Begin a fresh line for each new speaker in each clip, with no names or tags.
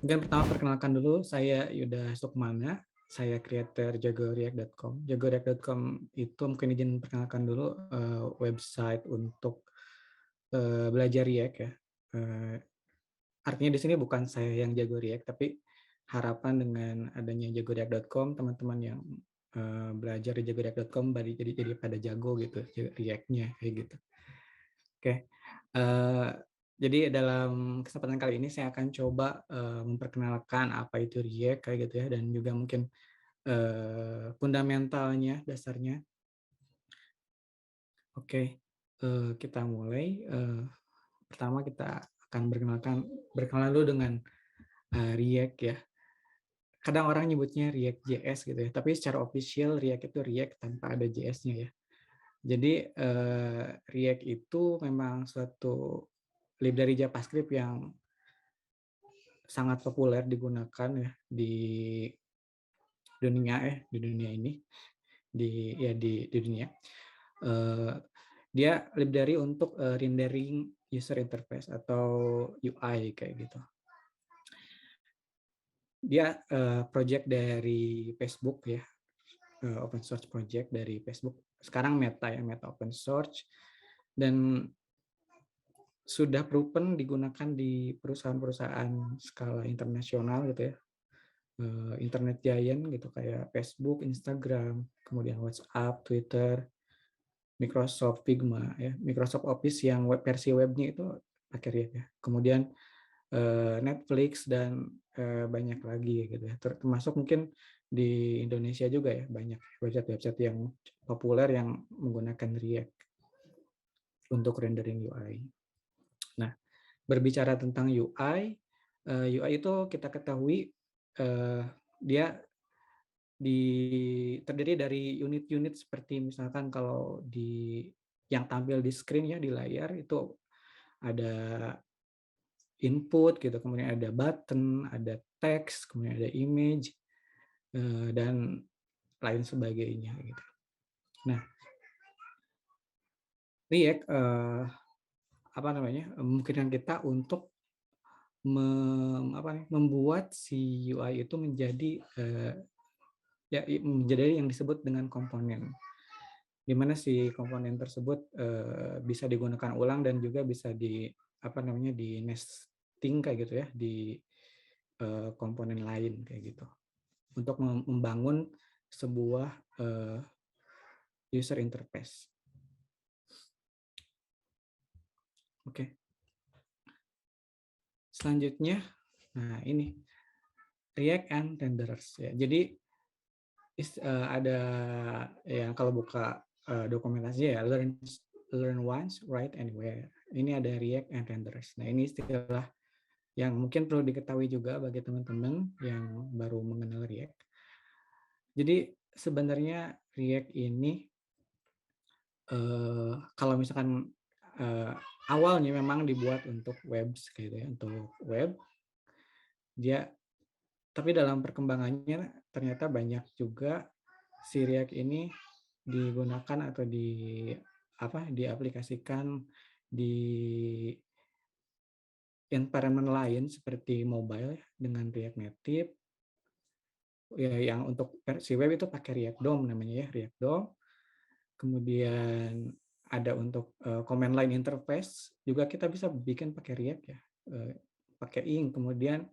Mungkin pertama perkenalkan dulu, saya Yuda Sukmana, saya creator jagoreact.com. Jagoreact.com itu mungkin izin perkenalkan dulu website untuk belajar React ya. Eh, Artinya di sini bukan saya yang jago React, tapi harapan dengan adanya jagoreact.com, teman-teman yang belajar di jagoreact.com jadi pada jago gitu React-nya kayak gitu. Oke. Uh, jadi dalam kesempatan kali ini saya akan coba memperkenalkan apa itu React kayak gitu ya, dan juga mungkin fundamentalnya, dasarnya. Oke, kita mulai. Pertama kita akan berkenalan dulu dengan React ya. Kadang orang nyebutnya React JS gitu ya, tapi secara official React itu React tanpa ada JS-nya ya. Jadi React itu memang suatu library JavaScript yang sangat populer digunakan ya di dunia ini di dunia. Dia library untuk rendering user interface atau UI kayak gitu. Dia project dari Facebook ya, open source project dari Facebook. Sekarang Meta ya, Meta open source, dan sudah proven digunakan di perusahaan-perusahaan skala internasional gitu ya, internet giant gitu kayak Facebook, Instagram, kemudian WhatsApp, Twitter, Microsoft Figma ya, Microsoft Office yang versi webnya itu pakai React ya. Kemudian Netflix dan banyak lagi gitu ya. Termasuk mungkin di Indonesia juga ya, banyak website-website yang populer yang menggunakan React untuk rendering UI. Nah, berbicara tentang UI, UI itu kita ketahui dia terdiri dari unit-unit seperti misalkan kalau yang tampil di screen ya, di layar itu ada input gitu, kemudian ada button, ada teks, kemudian ada image dan lain sebagainya gitu. Nah, React memungkinkan kita untuk membuat si UI itu menjadi yang disebut dengan komponen, di mana si komponen tersebut bisa digunakan ulang dan juga bisa di nesting kayak gitu ya di komponen lain kayak gitu untuk membangun sebuah user interface. Oke. Selanjutnya, nah ini React and renderers ya. Jadi ada yang kalau buka dokumentasi ya, learn once, write anywhere. Ini ada React and renderers. Nah, ini istilah yang mungkin perlu diketahui juga bagi teman-teman yang baru mengenal React. Jadi sebenarnya React ini kalau misalkan awalnya memang dibuat untuk web gitu ya, untuk web, dia tapi dalam perkembangannya ternyata banyak juga si React ini digunakan atau diaplikasikan di environment lain seperti mobile dengan React Native ya, yang untuk versi web itu pakai React DOM namanya ya, React DOM. Kemudian ada untuk command line interface juga kita bisa bikin pakai React ya, pakai ing. Kemudian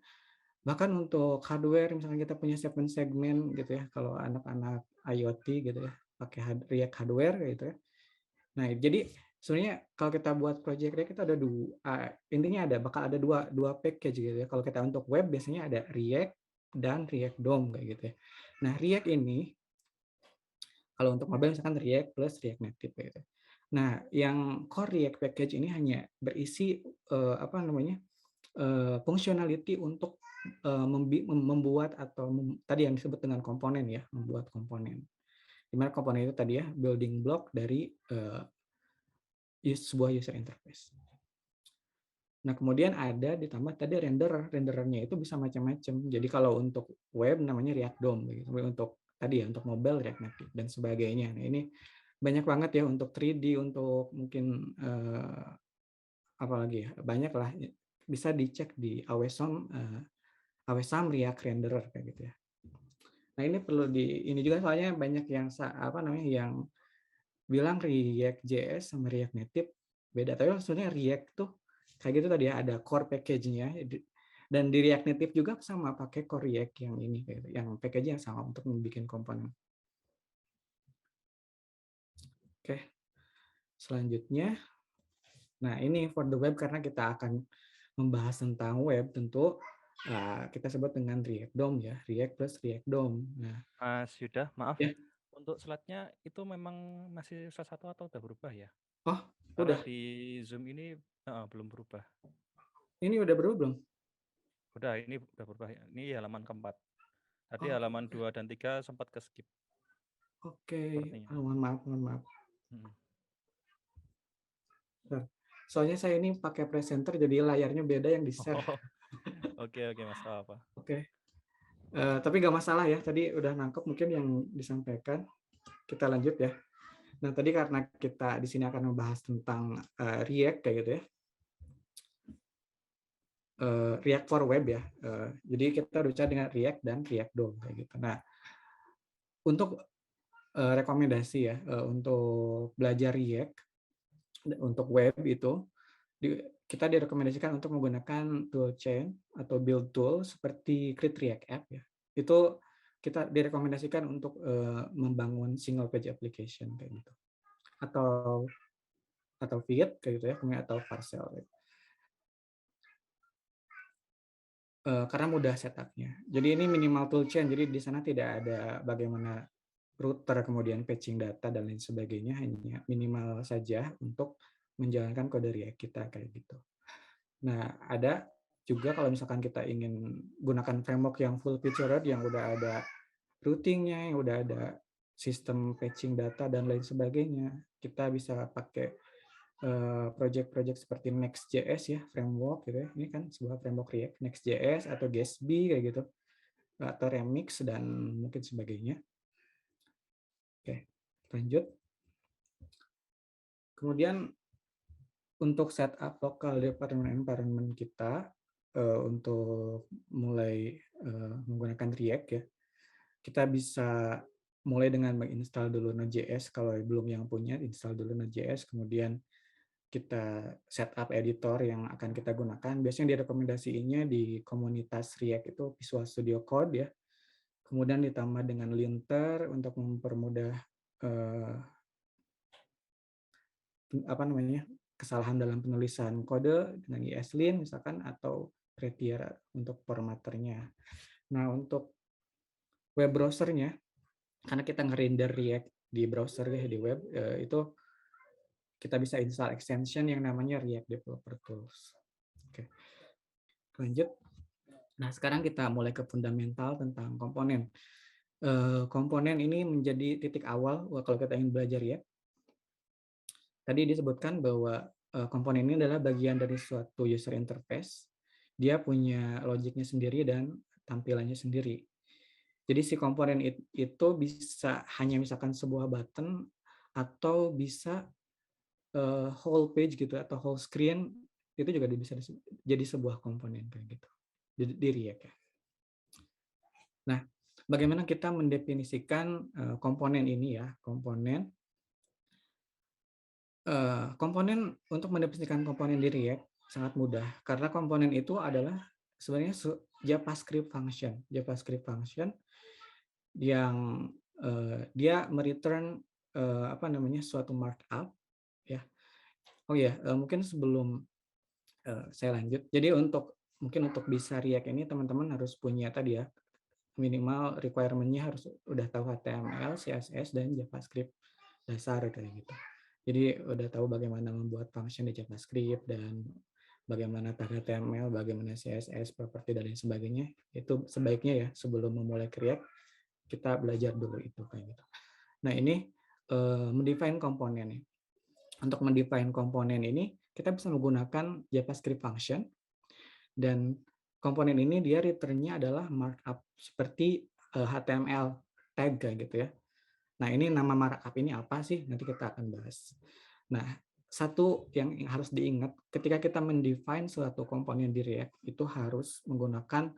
bahkan untuk hardware misalnya kita punya segmen gitu ya, kalau anak-anak IoT gitu ya pakai React hardware gitu ya. Nah, jadi sebenarnya kalau kita buat project React kita ada intinya bakal ada dua package gitu ya. Kalau kita untuk web biasanya ada React dan React DOM kayak gitu ya. Nah, React ini kalau untuk mobile misalkan React plus React Native gitu. Nah, yang core React package ini hanya berisi functionality untuk membuat atau tadi yang disebut dengan komponen ya, membuat komponen. Di mana komponen itu tadi ya building block dari sebuah user interface. Nah, kemudian ada ditambah tadi renderernya itu bisa macam-macam. Jadi kalau untuk web namanya React DOM, gitu. Untuk tadi ya untuk mobile React Native dan sebagainya. Nah, ini banyak banget ya untuk 3D, untuk mungkin apalagi ya, banyak lah, bisa dicek di Aweson AWSAM React Renderer kayak gitu ya. Nah, ini perlu ini juga soalnya banyak yang yang bilang React JS sama React Native beda. Tapi maksudnya React tuh kayak gitu tadi ya, ada core package-nya. Dan di React Native juga sama pakai core React yang ini, kayak gitu, yang package yang sama untuk membuat komponen. Oke, selanjutnya. Nah, ini for the web karena kita akan membahas tentang web, tentu kita sebut dengan React DOM ya, React plus React DOM. Nah,
Mas Yuda, maaf.
ya.
Untuk slide-nya itu memang masih satu atau udah berubah ya?
Oh,
Karena
udah.
di Zoom ini belum berubah.
Ini udah berubah belum?
Udah, ini udah berubah. Ini halaman keempat. Tadi
Oh,
halaman 2 dan 3 sempat ke skip
oke.
sepertinya.
Mohon maaf, mohon maaf.
Hmm.
Bentar. Soalnya saya ini pakai presenter jadi layarnya beda yang di-share.
Oh, oke Mas, apa?
Oke. Tapi nggak masalah ya, tadi udah nangkep mungkin yang disampaikan. Kita lanjut ya. Nah, tadi karena kita di sini akan membahas tentang React kayak gitu ya. React for web ya. Jadi kita bicara dengan React dan React DOM kayak gitu. Nah, untuk rekomendasi ya untuk belajar React untuk web itu kita direkomendasikan untuk menggunakan toolchain atau build tool seperti Create React App ya. Itu kita direkomendasikan untuk membangun single page application kayak gitu. Atau Vite kayak gitu ya, kemudian atau Parcel. Karena mudah setupnya. Jadi ini minimal toolchain, jadi di sana tidak ada bagaimana router, kemudian patching data dan lain sebagainya, hanya minimal saja untuk menjalankan kode React kita kayak gitu. Nah, ada juga kalau misalkan kita ingin gunakan framework yang full featured, yang udah ada routingnya, yang udah ada sistem patching data dan lain sebagainya, kita bisa pakai project-project seperti Next.js ya, framework gitu ya. Ini kan sebuah framework React, Next.js atau Gatsby kayak gitu, atau Remix dan mungkin sebagainya. Oke, lanjut. Kemudian untuk setup local environment kita untuk mulai menggunakan React ya, kita bisa mulai dengan menginstal dulu Node.js. Kalau belum yang punya, install dulu Node.js, kemudian kita setup editor yang akan kita gunakan. Biasanya direkomendasiinnya di komunitas React itu Visual Studio Code ya. Kemudian ditambah dengan linter untuk mempermudah kesalahan dalam penulisan kode dengan ESLint misalkan, atau Prettier untuk formatternya. Nah, untuk web browsernya, karena kita ngerender React di browser ya, di web, itu kita bisa install extension yang namanya React Developer Tools. Oke, lanjut. Nah, sekarang kita mulai ke fundamental tentang komponen. Komponen ini menjadi titik awal kalau kita ingin belajar React. Tadi disebutkan bahwa komponen ini adalah bagian dari suatu user interface. Dia punya logiknya sendiri dan tampilannya sendiri. Jadi si komponen itu bisa hanya misalkan sebuah button atau bisa whole page gitu atau whole screen, itu juga bisa jadi sebuah komponen kayak gitu di React ya. Nah, bagaimana kita mendefinisikan komponen ini ya? Komponen untuk mendefinisikan komponen di React sangat mudah karena komponen itu adalah sebenarnya JavaScript function yang dia mereturn suatu markup ya. Oh ya, mungkin sebelum saya lanjut. Jadi mungkin untuk bisa React ini teman-teman harus punya tadi ya, minimal requirement-nya harus udah tahu HTML, CSS dan JavaScript dasar kayak gitu. Jadi udah tahu bagaimana membuat function di JavaScript dan bagaimana tag HTML, bagaimana CSS, properti dan lain sebagainya. Itu sebaiknya ya sebelum memulai React kita belajar dulu itu kayak gitu. Nah, ini mendefine komponen. Untuk mendefine komponen ini kita bisa menggunakan JavaScript function, dan komponen ini dia return-nya adalah markup seperti HTML tag kayak gitu ya. Nah, ini nama markup ini apa sih? Nanti kita akan bahas. Nah, satu yang harus diingat ketika kita mendefine suatu komponen di React itu harus menggunakan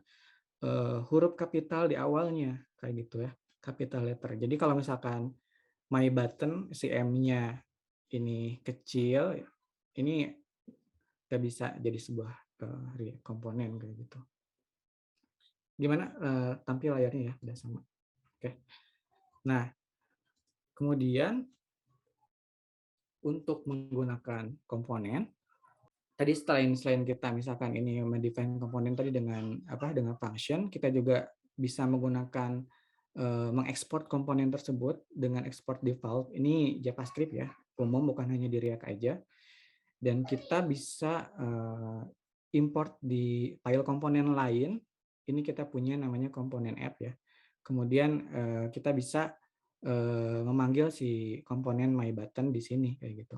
huruf kapital di awalnya kayak gitu ya, capital letter. Jadi kalau misalkan my button si M-nya ini kecil, ini nggak bisa jadi sebuah komponen kayak gitu. Gimana tampil layarnya ya, udah sama. Oke. Nah, kemudian untuk menggunakan komponen, tadi selain kita misalkan ini mendefine komponen tadi dengan dengan function, kita juga bisa menggunakan mengekspor komponen tersebut dengan export default. Ini JavaScript ya, umum bukan hanya di React aja. Dan kita bisa import di file komponen lain. Ini kita punya namanya komponen app ya. Kemudian kita bisa memanggil si komponen my button di sini kayak gitu.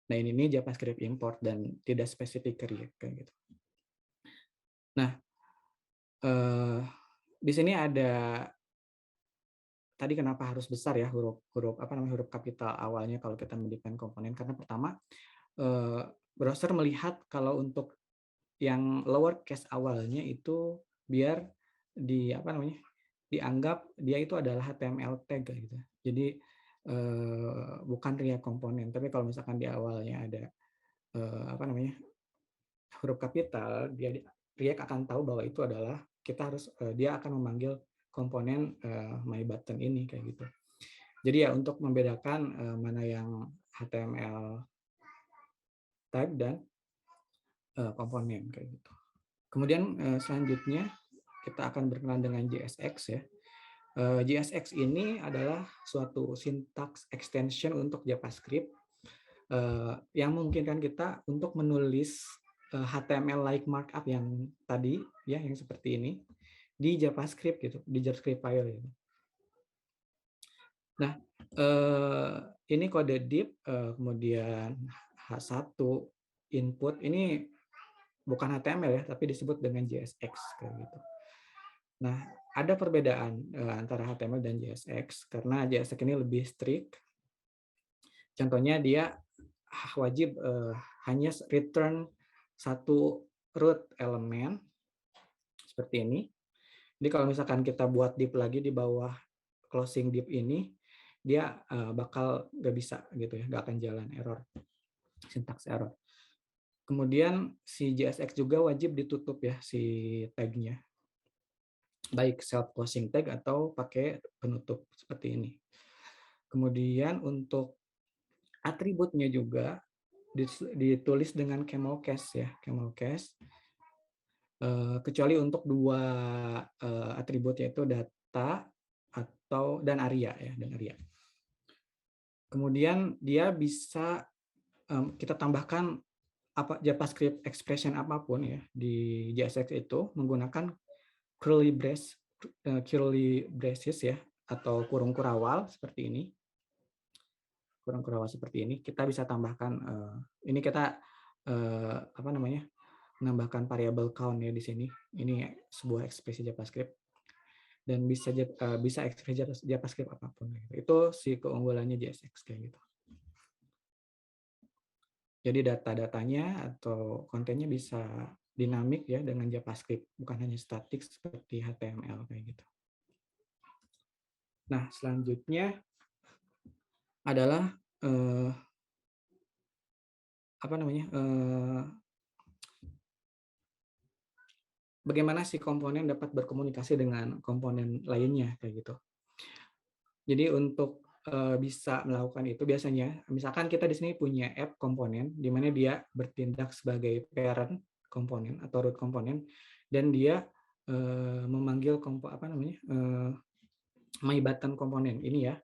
Nah ini JavaScript import dan tidak spesifik ke React kayak gitu. Nah di sini ada tadi kenapa harus besar ya huruf kapital awalnya kalau kita mendefine komponen, karena pertama browser melihat kalau untuk yang lowercase awalnya itu biar dianggap dia itu adalah HTML tag gitu. Jadi bukan React komponen, tapi kalau misalkan di awalnya ada huruf kapital, React akan tahu bahwa itu adalah dia akan memanggil komponen my button ini kayak gitu. Jadi ya untuk membedakan mana yang HTML tag dan komponen kayak gitu. Kemudian selanjutnya kita akan berkenalan dengan JSX ya. JSX ini adalah suatu syntax extension untuk JavaScript yang memungkinkan kita untuk menulis HTML-like markup yang tadi ya, yang seperti ini di JavaScript gitu, di JavaScript file gitu. Nah, ini kode div, kemudian H1 input ini bukan HTML ya, tapi disebut dengan JSX kayak gitu. Nah, ada perbedaan antara HTML dan JSX karena JSX ini lebih strict. Contohnya dia wajib hanya return satu root elemen seperti ini. Jadi kalau misalkan kita buat div lagi di bawah closing div ini, dia bakal nggak bisa gitu ya, nggak akan jalan, error, syntax error. Kemudian si JSX juga wajib ditutup ya si tagnya, baik self closing tag atau pakai penutup seperti ini. Kemudian untuk atributnya juga ditulis dengan camel case ya, camel case. Kecuali untuk dua atribut yaitu data dan area ya, dan area. Kemudian dia bisa kita tambahkan JavaScript expression apapun ya di JSX itu menggunakan curly braces ya, atau kurung kurawal seperti ini. Kurung kurawal seperti ini kita bisa tambahkan ini kita menambahkan variabel count ya di sini. Ini sebuah ekspresi JavaScript dan bisa ekspresi JavaScript apapun. Itu si keunggulannya JSX kayak gitu. Jadi data-datanya atau kontennya bisa dinamik ya dengan JavaScript, bukan hanya statik seperti HTML kayak gitu. Nah, selanjutnya adalah bagaimana si komponen dapat berkomunikasi dengan komponen lainnya kayak gitu. Jadi untuk bisa melakukan itu biasanya, misalkan kita di sini punya app komponen di mana dia bertindak sebagai parent komponen atau root komponen, dan dia memanggil my button komponen ini ya.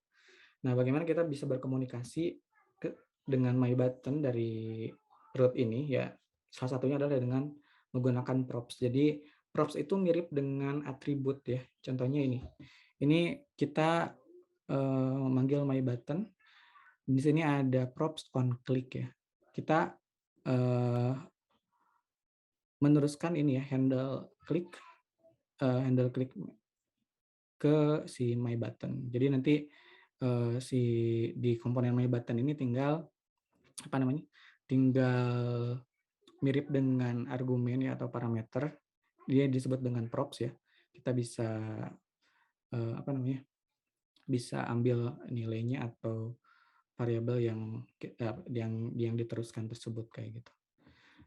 Nah, bagaimana kita bisa berkomunikasi dengan my button dari root ini ya? Salah satunya adalah dengan menggunakan props. Jadi props itu mirip dengan atribut ya. Contohnya ini. Ini kita memanggil my button. Di sini ada props on click ya. Kita meneruskan ini ya, handle click ke si my button. Jadi nanti di komponen my button ini tinggal tinggal mirip dengan argumen ya atau parameter. dia disebut dengan props ya. Kita bisa bisa ambil nilainya atau variabel yang diteruskan tersebut kayak gitu.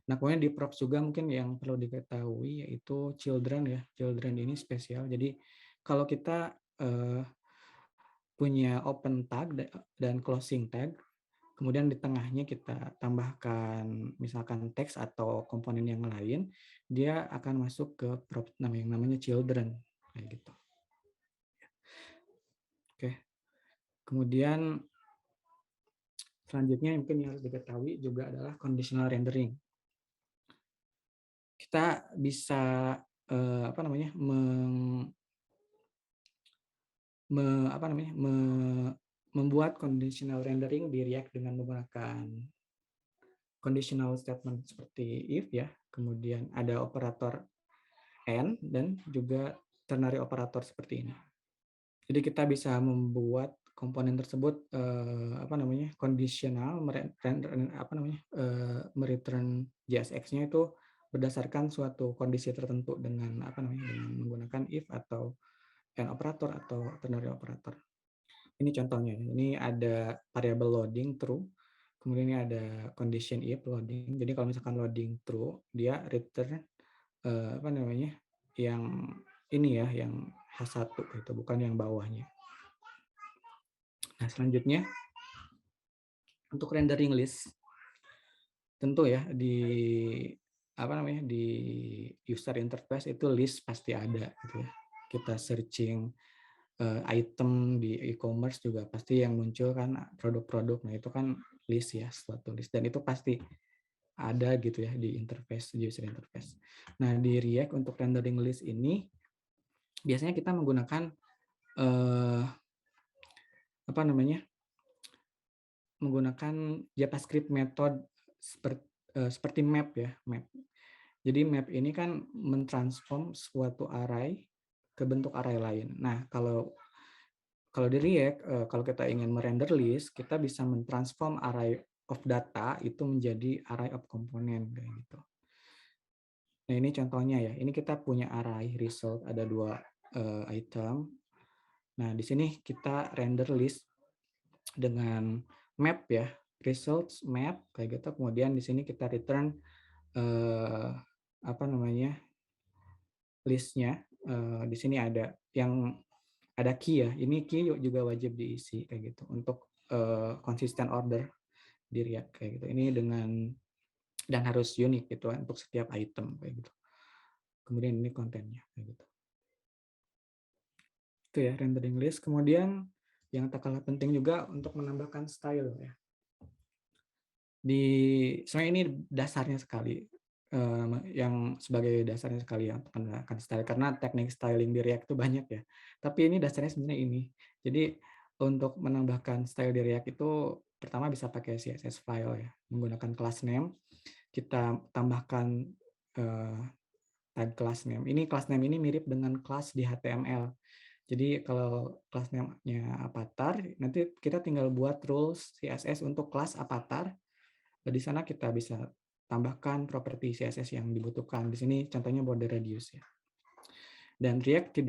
Nah, kemudian di props juga mungkin yang perlu diketahui yaitu children ya. Children ini spesial. Jadi kalau kita punya open tag dan closing tag, kemudian di tengahnya kita tambahkan misalkan teks atau komponen yang lain, dia akan masuk ke prop yang namanya children kayak gitu. Oke. Kemudian selanjutnya mungkin yang harus diketahui juga adalah conditional rendering. Kita bisa membuat conditional rendering di React dengan menggunakan conditional statement seperti if ya, kemudian ada operator and dan juga ternary operator seperti ini. Jadi kita bisa membuat komponen tersebut conditional mereturn JSX-nya itu berdasarkan suatu kondisi tertentu dengan dengan menggunakan if atau and operator atau ternary operator. Ini contohnya. Ini ada variable loading true. Kemudian ini ada condition if loading. Jadi kalau misalkan loading true, dia return yang ini ya, yang H1 itu, bukan yang bawahnya. Nah, selanjutnya untuk rendering list tentu ya di di user interface itu list pasti ada gitu ya. Kita searching item di e-commerce juga pasti yang muncul kan produk-produk. Nah, itu kan list ya, suatu list, dan itu pasti ada gitu ya di interface, di user interface. Nah, di React untuk rendering list ini biasanya kita menggunakan menggunakan JavaScript method seperti map ya, map. Jadi map ini kan mentransform suatu array ke bentuk array lain. Nah, kalau di React, kalau kita ingin merender list, kita bisa mentransform array of data itu menjadi array of komponen kayak gitu. Nah, ini contohnya ya. Ini kita punya array result, ada 2 item. Nah, di sini kita render list dengan map ya, results map kayak gitu. Kemudian di sini kita return listnya. Di sini ada key ya. Ini key juga wajib diisi kayak gitu untuk consistent order di React kayak gitu. Ini dan harus unik gitu untuk setiap item kayak gitu. Kemudian ini kontennya kayak gitu. Itu ya rendering list. Kemudian yang tak kalah penting juga untuk menambahkan style ya. Sebenarnya ini dasarnya sekali, yang sebagai dasarnya sekali ya untuk menambahkan style, karena teknik styling di React itu banyak ya. Tapi ini dasarnya sebenarnya ini. Jadi untuk menambahkan style di React itu pertama bisa pakai CSS file ya, menggunakan class name. Kita tambahkan tag class name. Ini class name ini mirip dengan class di HTML. Jadi kalau class name-nya avatar, nanti kita tinggal buat rules CSS untuk kelas avatar. Di sana kita bisa tambahkan properti CSS yang dibutuhkan. Di sini contohnya border radius ya. Dan React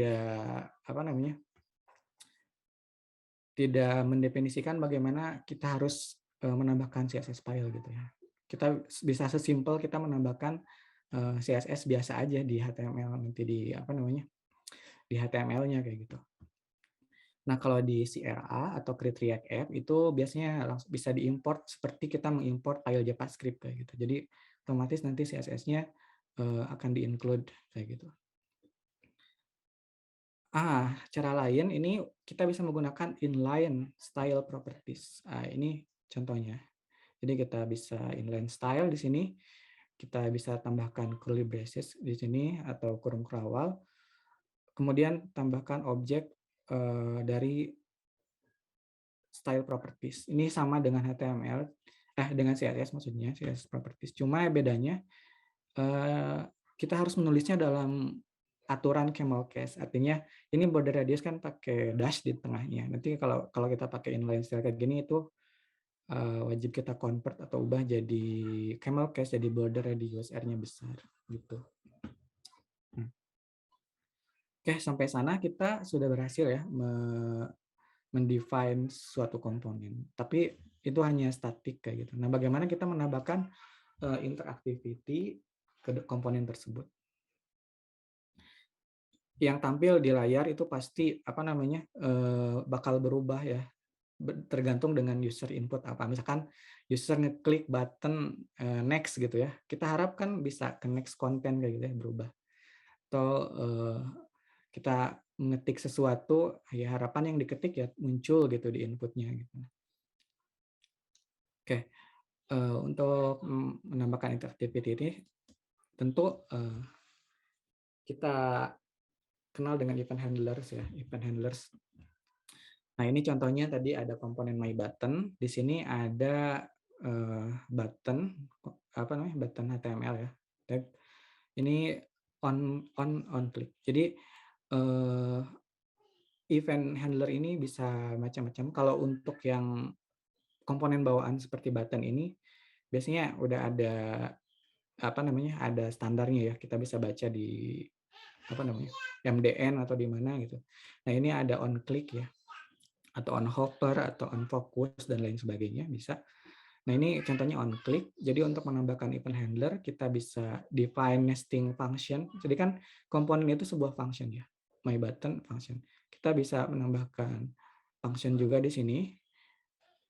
tidak mendefinisikan bagaimana kita harus menambahkan CSS file gitu ya. Kita bisa sesimpel kita menambahkan CSS biasa aja di HTML, nanti di HTML-nya kayak gitu. Nah, kalau di CRA atau Create React App itu biasanya langsung bisa diimport seperti kita mengimport file JavaScript kayak gitu. Jadi otomatis nanti CSS-nya akan di-include kayak gitu. Cara lain ini kita bisa menggunakan inline style properties. Ini contohnya. Jadi kita bisa inline style di sini. Kita bisa tambahkan curly braces di sini atau kurung kerawal. Kemudian tambahkan objek dari style properties. Ini sama dengan HTML, dengan CSS maksudnya, CSS properties. Cuma bedanya kita harus menulisnya dalam aturan camel case. Artinya ini border radius kan pakai dash di tengahnya. Nanti kalau kita pakai inline style kayak gini itu wajib kita convert atau ubah jadi camel case, jadi border radius R-nya besar gitu. Oke, sampai sana kita sudah berhasil ya mendefine suatu komponen. Tapi itu hanya statik kayak gitu. Nah, bagaimana kita menambahkan interactivity ke komponen tersebut? Yang tampil di layar itu pasti bakal berubah ya, tergantung dengan user input apa. Misalkan user ngeklik button next gitu ya, kita harapkan bisa ke next content kayak gitu ya, berubah. Atau kita mengetik sesuatu, ya harapan yang diketik ya muncul gitu di inputnya gitu. Oke, untuk menambahkan interactivity ini tentu kita kenal dengan event handlers ya, event handlers. Nah, ini contohnya tadi ada komponen my button, di sini ada button button HTML ya. Ini on click. Jadi event handler ini bisa macam-macam. Kalau untuk yang komponen bawaan seperti button ini biasanya udah ada ada standarnya ya. Kita bisa baca di MDN atau di mana gitu. Nah, ini ada on click ya, atau on hover atau on focus dan lain sebagainya bisa. Nah, ini contohnya on click. Jadi untuk menambahkan event handler kita bisa define nesting function. Jadi kan komponen itu sebuah function ya. My button function. Kita bisa menambahkan function juga di sini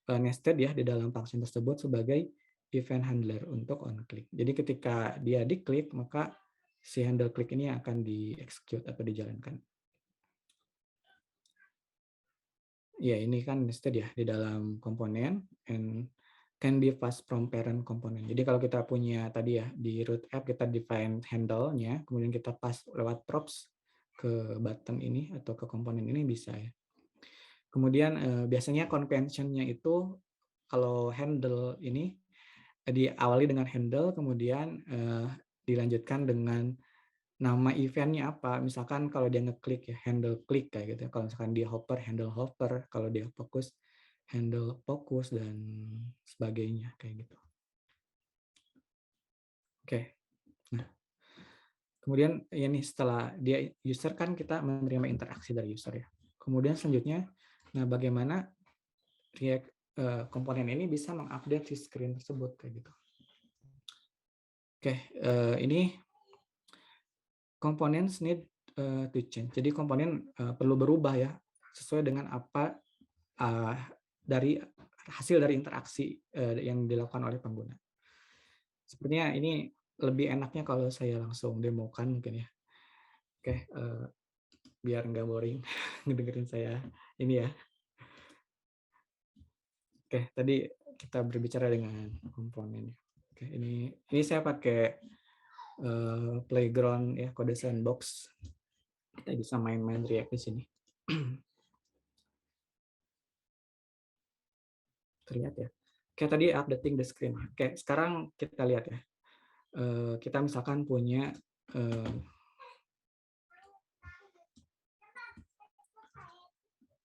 nested ya di dalam function tersebut sebagai event handler untuk on click. Jadi ketika dia diklik maka si handle click ini akan di-execute atau dijalankan. Ya, ini kan nested ya di dalam komponen and can be passed from parent komponen. Jadi kalau kita punya tadi ya di root app kita define handle-nya, kemudian kita pass lewat props ke button ini atau ke komponen ini bisa ya. Kemudian biasanya convention-nya itu kalau handle ini diawali dengan handle, kemudian dilanjutkan dengan nama eventnya apa. Misalkan kalau dia ngeklik ya handle klik kayak gitu. Kalau misalkan dia hover, handle hover. Kalau dia fokus, handle fokus dan sebagainya kayak gitu. Oke. Nah, kemudian ini setelah dia user kan kita menerima interaksi dari user ya. Kemudian selanjutnya, nah bagaimana React komponen ini bisa mengupdate si screen tersebut kayak gitu. Oke, ini components need to change. Jadi komponen perlu berubah ya sesuai dengan apa dari hasil dari interaksi yang dilakukan oleh pengguna. Sepertinya ini lebih enaknya kalau saya langsung demokan mungkin ya. Oke, biar nggak boring ngedengerin saya ini ya. Oke, tadi kita berbicara dengan komponen. Oke, ini saya pakai playground ya, kode sandbox. Kita bisa main-main React di sini. Terlihat ya. Oke, tadi updating the screen. Oke, sekarang kita lihat ya. Kita misalkan punya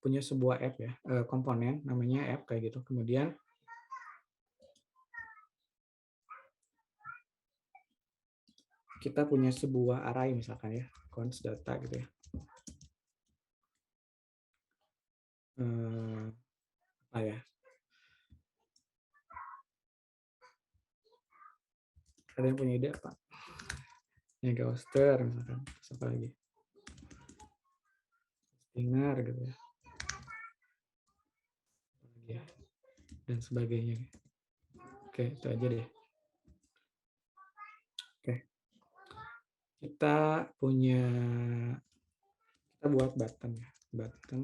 sebuah app ya, komponen namanya app kayak gitu. Kemudian kita punya sebuah array misalkan ya, const data gitu ya. Apa ya? Ada yang punya ide apa? Mega hoster misalkan, apa lagi? Stinger gitu ya. Dan sebagainya. Oke, itu aja deh. Oke. Kita buat button ya. Button.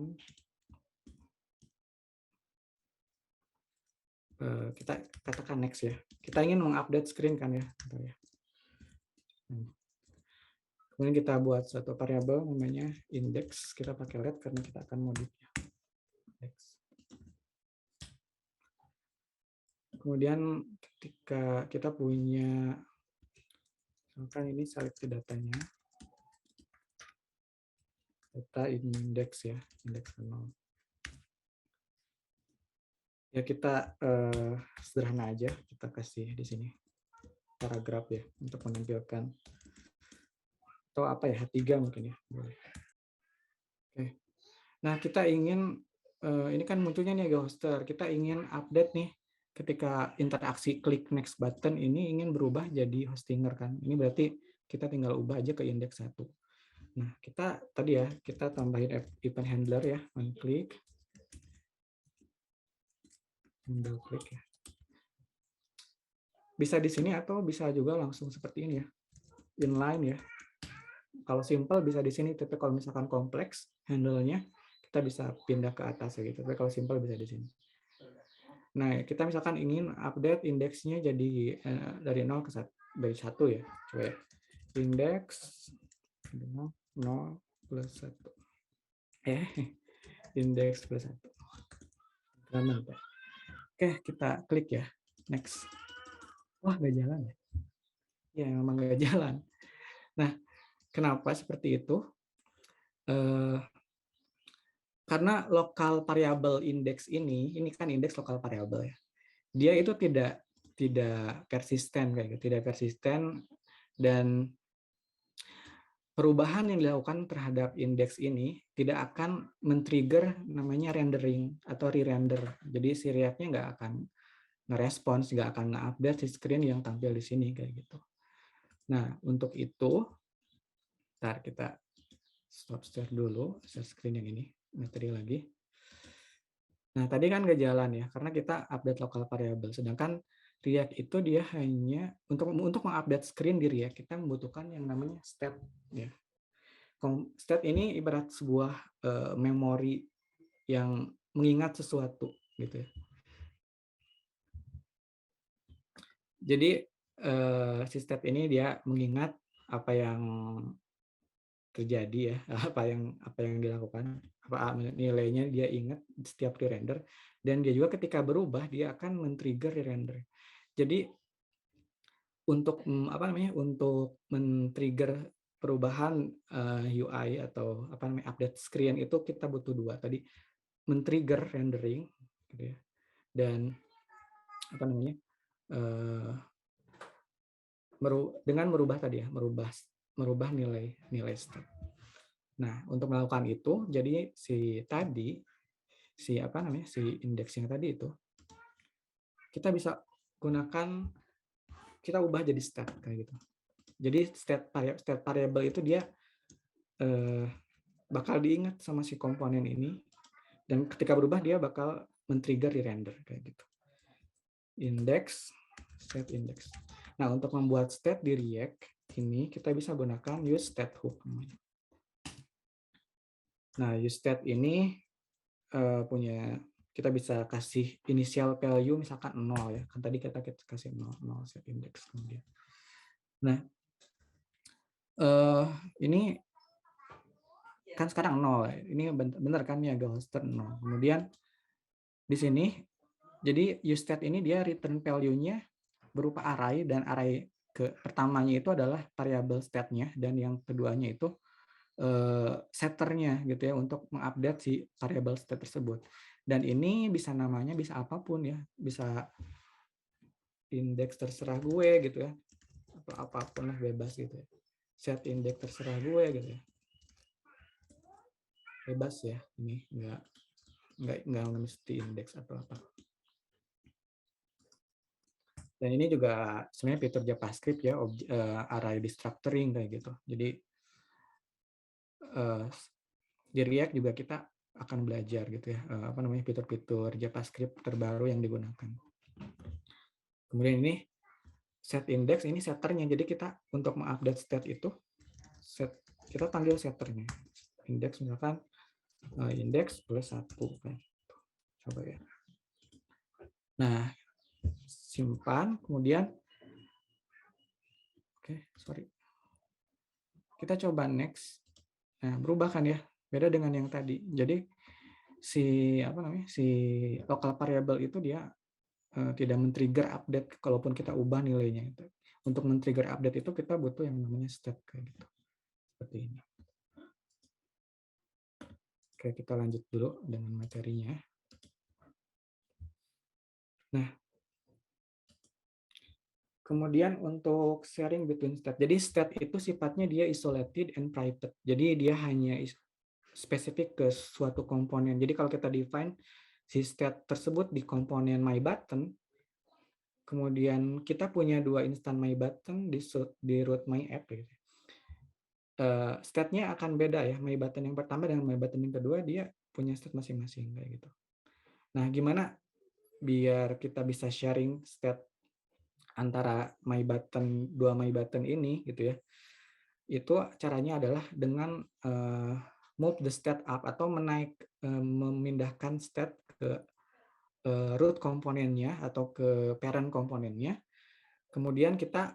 Kita katakan next ya. Kita ingin mengupdate screen kan ya. Kemudian kita buat satu variabel namanya index. Kita pakai let karena kita akan modifnya. Kemudian ketika kita punya, misalkan ini select datanya, data index ya, index 0. Ya kita sederhana aja, kita kasih di sini paragraf ya untuk menampilkan, atau apa ya, H3 mungkin ya, boleh. Oke. Nah, kita ingin ini kan munculnya nih Ghoster. Kita ingin update nih ketika interaksi klik next button ini ingin berubah jadi hostinger kan. Ini berarti kita tinggal ubah aja ke indeks 1. Nah, kita tadi ya, kita tambahin event handler ya, on click, double click ya. Bisa di sini atau bisa juga langsung seperti ini ya, inline ya. Kalau simple bisa di sini, tapi kalau misalkan kompleks handle-nya kita bisa pindah ke atas gitu. Tapi kalau simple bisa di sini. Nah, kita misalkan ingin update indeksnya jadi dari 0 ke 1, dari 1 ya. Coba ya. Indeks 0 plus 1. Indeks plus 1. Oke, kita klik ya. Next. Wah, nggak jalan ya? Ya, memang nggak jalan. Nah, kenapa seperti itu? Karena lokal variabel indeks ini kan indeks lokal variabel ya. Dia itu tidak persisten kayak gitu, tidak persisten, dan perubahan yang dilakukan terhadap indeks ini tidak akan men-trigger namanya rendering atau re-render. Jadi si React-nya nggak akan ngerespons, nggak akan nge-update si screen yang tampil di sini kayak gitu. Nah, untuk itu, ntar kita stop share dulu, share screen yang ini, materi lagi. Nah, tadi kan nggak jalan ya, karena kita update lokal variable. Sedangkan React itu dia hanya untuk mengupdate screen di React, kita membutuhkan yang namanya state. Ya. State ini ibarat sebuah memori yang mengingat sesuatu, gitu ya. Jadi si state ini dia mengingat apa yang terjadi ya, apa yang dilakukan, apa nilainya dia ingat setiap di-render, dan dia juga ketika berubah dia akan men-trigger re-render. Jadi untuk untuk men-trigger perubahan UI atau update screen itu kita butuh dua tadi, men-trigger rendering gitu ya, dan dengan merubah tadi ya, merubah nilai state. Nah, untuk melakukan itu, jadi si indeksnya tadi itu kita bisa gunakan, kita ubah jadi state kayak gitu. Jadi state variable itu dia bakal diingat sama si komponen ini, dan ketika berubah dia bakal men-trigger di render kayak gitu. Index, state index. Nah, untuk membuat state di React ini kita bisa gunakan use state hook namanya. Nah, use state ini kita bisa kasih initial value misalkan 0 ya. Kan tadi kita kasih 0 set index kemudian. Nah, ini kan sekarang 0. Ini benar kan ya, Hoster 0. Kemudian di sini jadi use state ini dia return value-nya berupa array, dan array pertamanya itu adalah variable state-nya, dan yang keduanya itu setternya gitu ya untuk mengupdate si variable state tersebut. Dan ini bisa namanya bisa apapun ya, bisa indeks terserah gue gitu ya, atau apapun lah, bebas gitu ya. Set indeks terserah gue gitu ya, bebas ya, ini nggak mesti indeks atau apa. Dan ini juga sebenarnya fitur JavaScript ya, array destructuring kayak gitu. Jadi di React juga kita akan belajar gitu ya, fitur-fitur JavaScript terbaru yang digunakan. Kemudian ini set index, ini setternya. Jadi kita untuk mengupdate state itu, kita panggil setternya. Index misalkan index plus 1. Coba ya. Nah, simpan, kemudian kita coba next. Nah, berubah kan ya, beda dengan yang tadi. Jadi si local variable itu dia tidak men-trigger update kalaupun kita ubah nilainya. Untuk men-trigger update itu kita butuh yang namanya state kayak gitu. Seperti ini. Oke, kita lanjut dulu dengan materinya. Nah, kemudian untuk sharing between state. Jadi state itu sifatnya dia isolated and private. Jadi dia hanya spesifik ke suatu komponen. Jadi kalau kita define si state tersebut di komponen myButton, kemudian kita punya 2 instan myButton di root myApp gitu. State-nya akan beda ya, myButton yang pertama dengan myButton yang kedua dia punya state masing-masing kayak gitu. Nah, gimana biar kita bisa sharing state antara myButton, 2 myButton ini gitu ya. Itu caranya adalah dengan move the state up atau memindahkan state ke root komponennya atau ke parent komponennya. Kemudian kita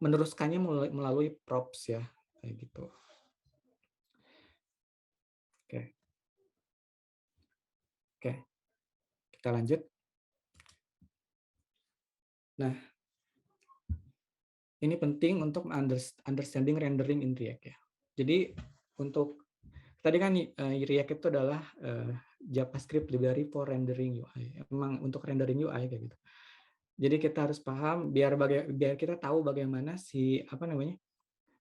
meneruskannya melalui props ya, kayak gitu. Oke, kita lanjut. Nah, ini penting untuk understanding rendering in React ya. Jadi untuk tadi kan React itu adalah JavaScript library for rendering UI. Memang untuk rendering UI kayak gitu. Jadi kita harus paham biar kita tahu bagaimana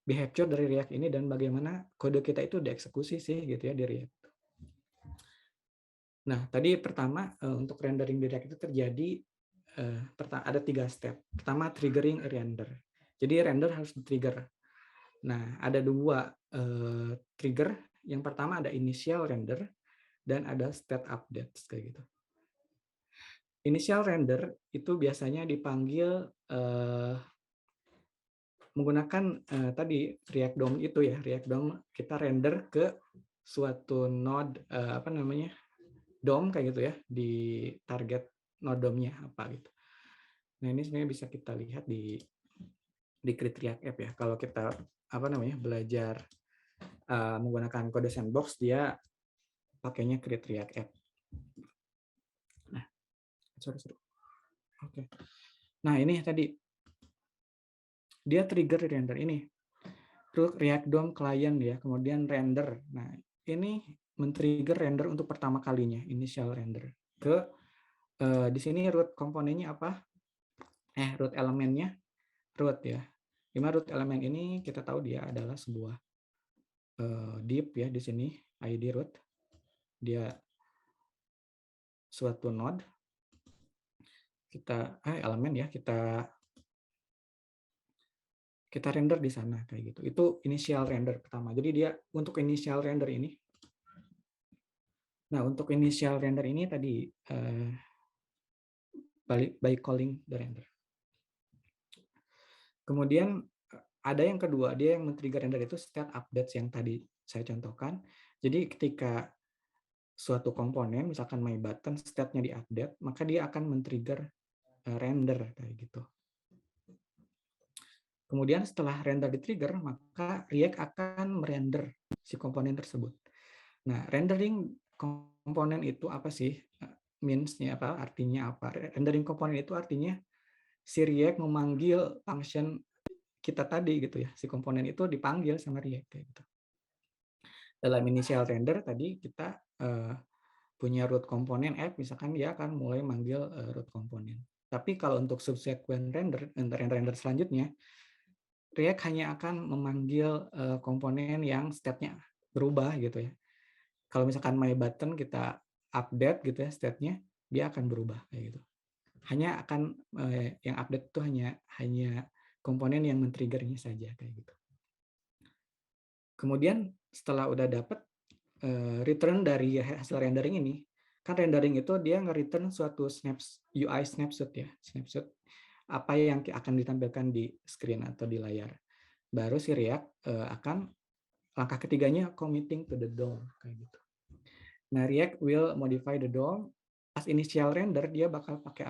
behavior dari React ini dan bagaimana kode kita itu dieksekusi sih gitu ya di React. Nah, tadi pertama untuk rendering di React itu terjadi ada 3 step. Pertama triggering render. Jadi render harus di-trigger. Nah, ada 2 trigger. Yang pertama ada initial render dan ada state update kayak gitu. Initial render itu biasanya dipanggil menggunakan tadi React DOM itu ya, React DOM kita render ke suatu node DOM kayak gitu ya, di target node DOM-nya apa gitu. Nah, ini sebenarnya bisa kita lihat di Create React App ya. Kalau kita belajar menggunakan kode sandbox, dia pakainya Create React App. Nah, sorry. Oke. Nah, ini tadi dia trigger render ini. Terus React DOM client ya, kemudian render. Nah, ini men-trigger render untuk pertama kalinya, initial render. Di sini root komponennya apa? Root elemennya root ya. Dimana root elemen ini kita tahu dia adalah sebuah div ya di sini, ID root. Dia suatu node. Elemen ya, kita render di sana kayak gitu. Itu initial render pertama. Jadi dia untuk initial render ini. Nah, untuk initial render ini tadi by calling the render. Kemudian ada yang kedua, dia yang men-trigger render itu state updates yang tadi saya contohkan. Jadi ketika suatu komponen, misalkan myButton, state-nya di-update, maka dia akan men-trigger render kayak gitu. Kemudian setelah render di-trigger, maka React akan merender si komponen tersebut. Nah, rendering komponen itu apa sih? Means-nya apa? Artinya apa? Rendering komponen itu artinya si React memanggil function kita tadi gitu ya. Si komponen itu dipanggil sama React kayak gitu. Dalam initial render tadi kita punya root komponen app, misalkan dia akan mulai manggil root komponen. Tapi kalau untuk subsequent render selanjutnya, React hanya akan memanggil komponen yang state-nya berubah gitu ya. Kalau misalkan myButton kita update gitu ya state-nya, dia akan berubah kayak gitu. Hanya akan yang update itu hanya komponen yang men-triggernya saja kayak gitu. Kemudian setelah udah dapat return dari hasil rendering ini, kan rendering itu dia nge-return suatu UI snapshot ya, snapshot apa yang akan ditampilkan di screen atau di layar. Baru si React akan langkah ketiganya committing to the DOM kayak gitu. Nah, React will modify the DOM as initial render, dia bakal pakai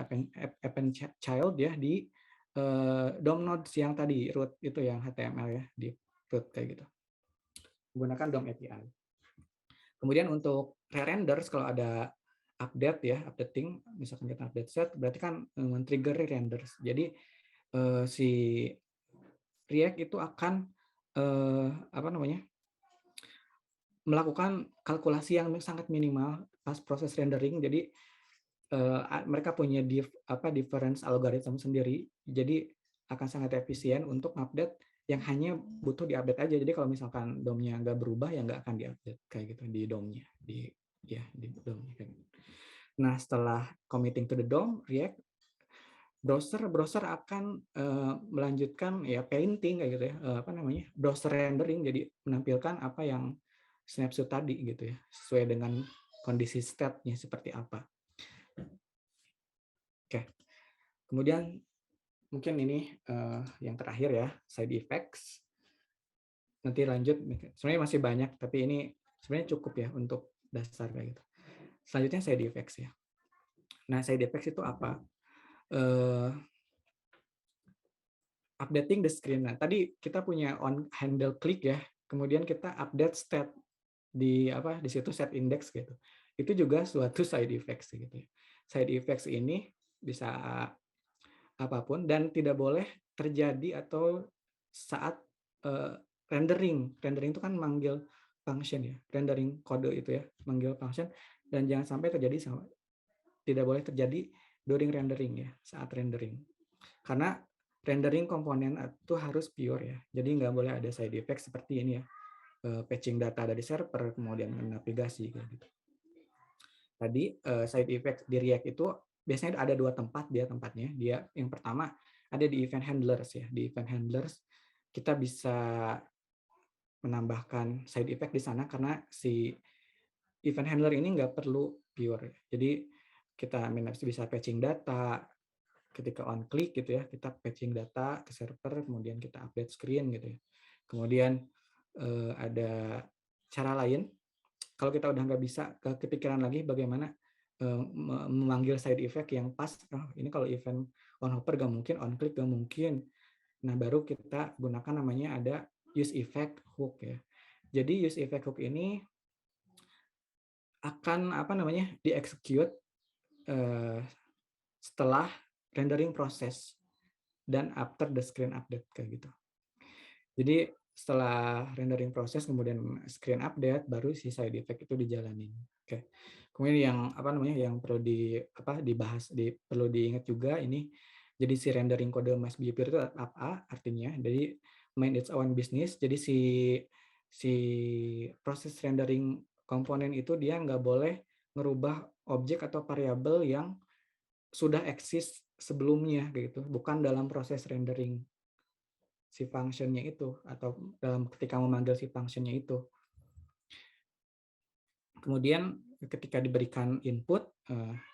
append child ya di DOM nodes yang tadi root itu yang HTML ya di root kayak gitu. Menggunakan DOM API. Kemudian untuk re-renders kalau ada update ya, updating, misalkan kita update set, berarti kan men-trigger re-renders. Jadi si React itu akan melakukan kalkulasi yang sangat minimal pas proses rendering. Jadi mereka punya difference algorithm sendiri. Jadi akan sangat efisien untuk update yang hanya butuh diupdate aja. Jadi kalau misalkan DOM-nya nggak berubah ya nggak akan diupdate kayak gitu di DOM-nya, di DOM-nya kayak gitu. Nah, setelah committing to the DOM, React browser akan melanjutkan ya painting kayak gitu ya, apa namanya, browser rendering, jadi menampilkan apa yang snapshot tadi gitu ya, sesuai dengan kondisi state-nya seperti apa. Oke, kemudian mungkin ini yang terakhir ya, side effects. Nanti lanjut, sebenarnya masih banyak, tapi ini sebenarnya cukup ya untuk dasar kayak gitu. Selanjutnya side effects ya. Nah, side effects itu apa? Updating the screen. Nah, tadi kita punya on handle click ya, kemudian kita update state di situ set index gitu. Itu juga suatu side effects gitu ya. Side effects ini bisa apapun dan tidak boleh terjadi atau saat rendering. Rendering itu kan manggil function ya, rendering kode itu ya, manggil function, dan jangan sampai tidak boleh terjadi during rendering ya, saat rendering. Karena rendering komponen itu harus pure ya. Jadi nggak boleh ada side effect seperti ini ya. Patching data dari server, kemudian navigasi kayak gitu. Tadi side effect di React itu biasanya ada dua tempat tempatnya. Dia yang pertama ada di event handlers ya. Di event handlers kita bisa menambahkan side effect di sana karena si event handler ini nggak perlu pure ya. Jadi kita bisa patching data, ketika on click gitu ya, kita patching data ke server, kemudian kita update screen gitu ya. Kemudian ada cara lain, kalau kita udah nggak bisa kepikiran lagi bagaimana memanggil side effect yang pas, ini kalau event on hopper nggak mungkin, on click nggak mungkin. Nah, baru kita gunakan namanya ada use effect hook ya. Jadi use effect hook ini akan di-execute setelah rendering proses dan after the screen update kayak gitu. Jadi setelah rendering proses kemudian screen update baru si side effect itu dijalanin. Oke. Kemudian yang perlu dibahas, perlu diingat juga ini, jadi si rendering kode must be pure itu apa artinya? Jadi mind its own business. Jadi si proses rendering komponen itu dia nggak boleh merubah objek atau variabel yang sudah eksis sebelumnya gitu, bukan dalam proses rendering si function-nya itu atau ketika memanggil si function-nya itu. Kemudian ketika diberikan input,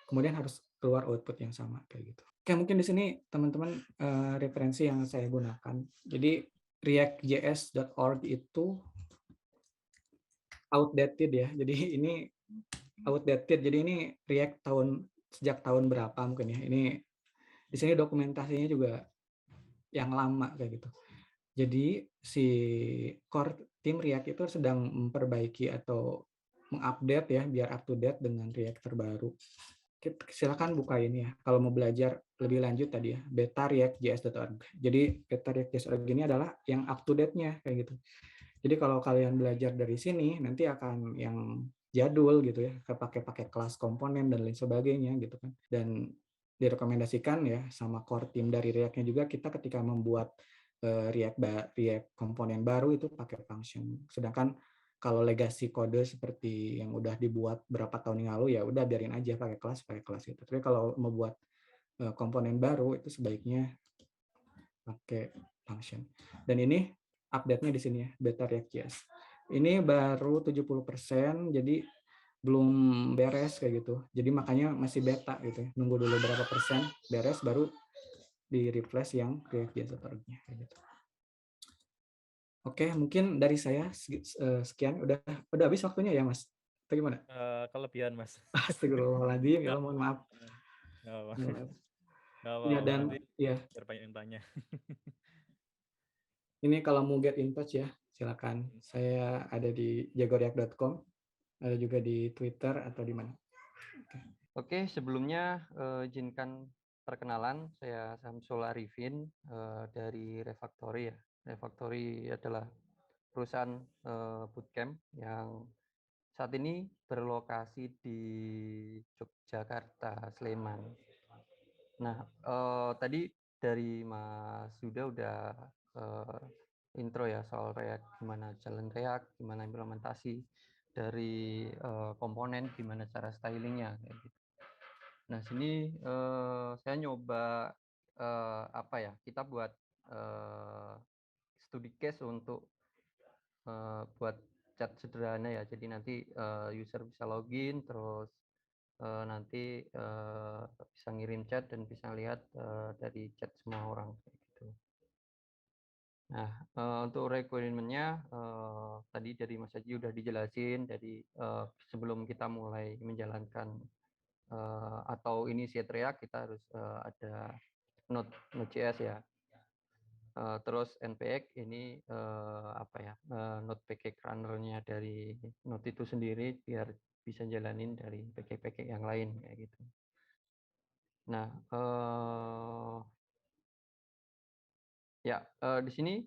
kemudian harus keluar output yang sama kayak gitu. Oke, mungkin di sini teman-teman referensi yang saya gunakan. Jadi reactjs.org itu outdated ya. Jadi ini outdated. Jadi ini React sejak tahun berapa mungkin ya. Ini di sini dokumentasinya juga yang lama kayak gitu. Jadi si core tim React itu sedang memperbaiki atau mengupdate ya biar up to date dengan React terbaru. Silakan buka ini ya kalau mau belajar lebih lanjut tadi ya, beta reactjs.org. Jadi beta reactjs.org ini adalah yang up to date-nya kayak gitu. Jadi kalau kalian belajar dari sini nanti akan yang jadul gitu ya, pakai kelas komponen dan lain sebagainya gitu kan. Dan direkomendasikan ya sama core team dari React-nya juga, kita ketika membuat React komponen baru itu pakai function. Sedangkan kalau legacy kode seperti yang udah dibuat berapa tahun yang lalu ya udah biarin aja pakai kelas gitu. Tapi kalau mau buat komponen baru itu sebaiknya pakai function. Dan ini update-nya di sini ya, beta React.js. Ini baru 70%, jadi belum beres kayak gitu. Jadi makanya masih beta gitu ya. Nunggu dulu berapa persen beres baru di refresh yang React.js.org-nya kayak gitu. Oke, mungkin dari saya sekian. Udah habis waktunya ya, Mas? Atau gimana?
Kelebihan, Mas.
Astagfirullahaladzim, ya mohon maaf. Ya, dan
nanti
ya,
biar banyak yang tanya.
ini kalau mau get in touch ya, silakan. Saya ada di jagoreact.com, ada juga di Twitter atau di mana.
Oke, sebelumnya izinkan perkenalan, saya Samsul Arifin dari Refactory ya. Refactory adalah perusahaan bootcamp yang saat ini berlokasi di Yogyakarta, Sleman. Nah, tadi dari Mas Yuda udah intro ya soal React, gimana jalan React, gimana implementasi dari komponen, gimana cara stylingnya kayak gitu. Nah sini saya nyoba apa ya, kita buat studi case untuk buat chat sederhana ya. Jadi nanti user bisa login, terus nanti bisa ngirim chat dan bisa lihat dari chat semua orang kayak gitu. Nah untuk requirement-nya tadi dari Mas Haji udah dijelasin. Jadi sebelum kita mulai menjalankan atau initiate React, kita harus ada Node.js ya. Terus npx ini apa ya, node package runner-nya dari node itu sendiri biar bisa jalanin dari package yang lain kayak gitu. Nah ya di sini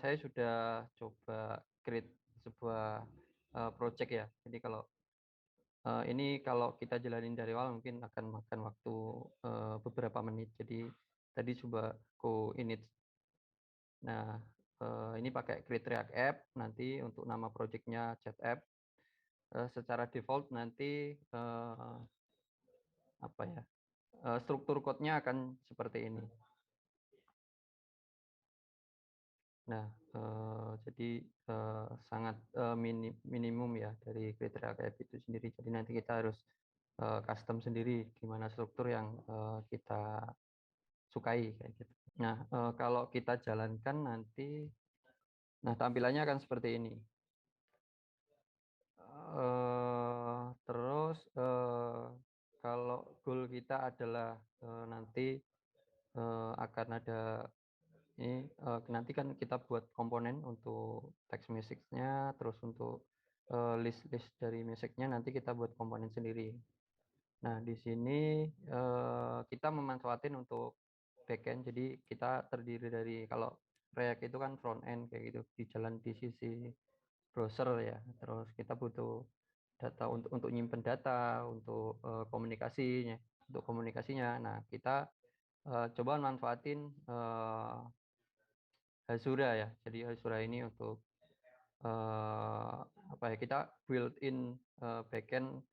saya sudah coba create sebuah project ya. Jadi kalau ini kalau kita jalanin dari awal mungkin akan makan waktu beberapa menit. Jadi tadi coba aku init. Nah ini pakai create React app, nanti untuk nama projectnya chat app. Secara default nanti apa ya, struktur code-nya akan seperti ini. Nah jadi sangat minimum ya dari create React app itu sendiri. Jadi nanti kita harus custom sendiri gimana struktur yang kita sukai kayak gitu. Nah kalau kita jalankan nanti, nah tampilannya akan seperti ini. Terus kalau goal kita adalah nanti akan ada ini, nanti kan kita buat komponen untuk text message-nya, terus untuk list-list dari message-nya nanti kita buat komponen sendiri. Nah di sini kita memanfaatin untuk backend. Jadi kita terdiri dari, kalau React itu kan front end kayak gitu, di jalan di sisi browser ya. Terus kita butuh data untuk nyimpen data, untuk komunikasinya. Nah kita coba manfaatin Hasura ya. Jadi Hasura ini untuk apa ya, kita build in backend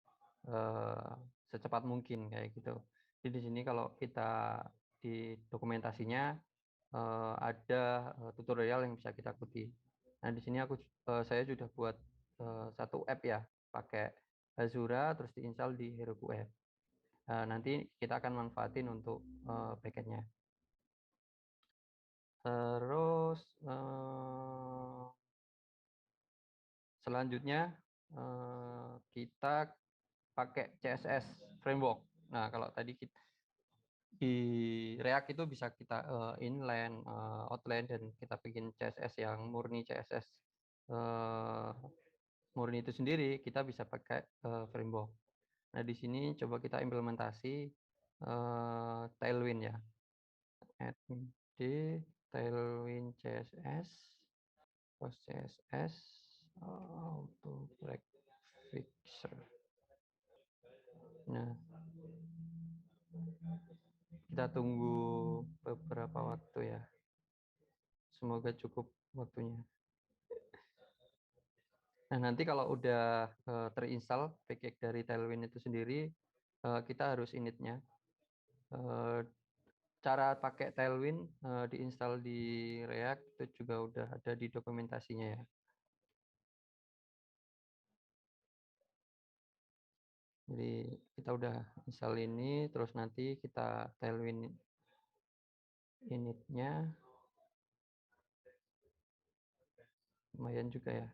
secepat mungkin kayak gitu. Jadi di sini kalau kita di dokumentasinya ada tutorial yang bisa kita ikuti. Nah di sini saya sudah buat satu app ya, pakai Hasura terus diinstal di Heroku app. Nanti kita akan manfaatin untuk backendnya. Terus selanjutnya kita pakai CSS framework. Nah kalau tadi kita di React itu bisa kita inline, outline, dan kita bikin CSS yang murni CSS murni itu sendiri, kita bisa pakai framework. Nah di sini coba kita implementasi Tailwind ya. Admin D Tailwind CSS, post CSS, auto break fixer. Nah kita tunggu beberapa waktu ya. Semoga cukup waktunya. Nah nanti kalau udah terinstall package dari Tailwind itu sendiri, kita harus initnya. Cara pakai Tailwind diinstal di React itu juga udah ada di dokumentasinya ya. Jadi kita udah install ini, terus nanti kita Tailwind initnya. Lumayan juga ya.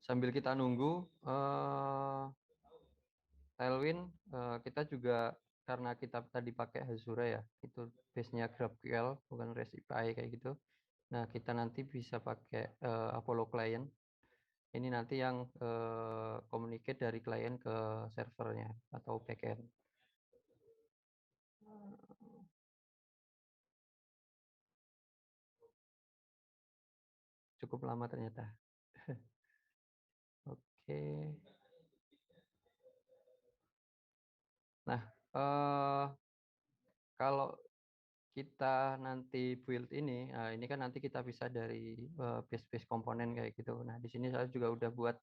Sambil kita nunggu Tailwind, kita juga karena kita tadi pakai Hasura ya, itu base-nya GraphQL bukan REST API kayak gitu. Nah kita nanti bisa pakai Apollo Client. Ini nanti yang communicate dari klien ke servernya atau backend. cukup lama ternyata. Oke. Nah, kalau kita nanti build ini kan nanti kita bisa dari base komponen kayak gitu. Nah, di sini saya juga udah buat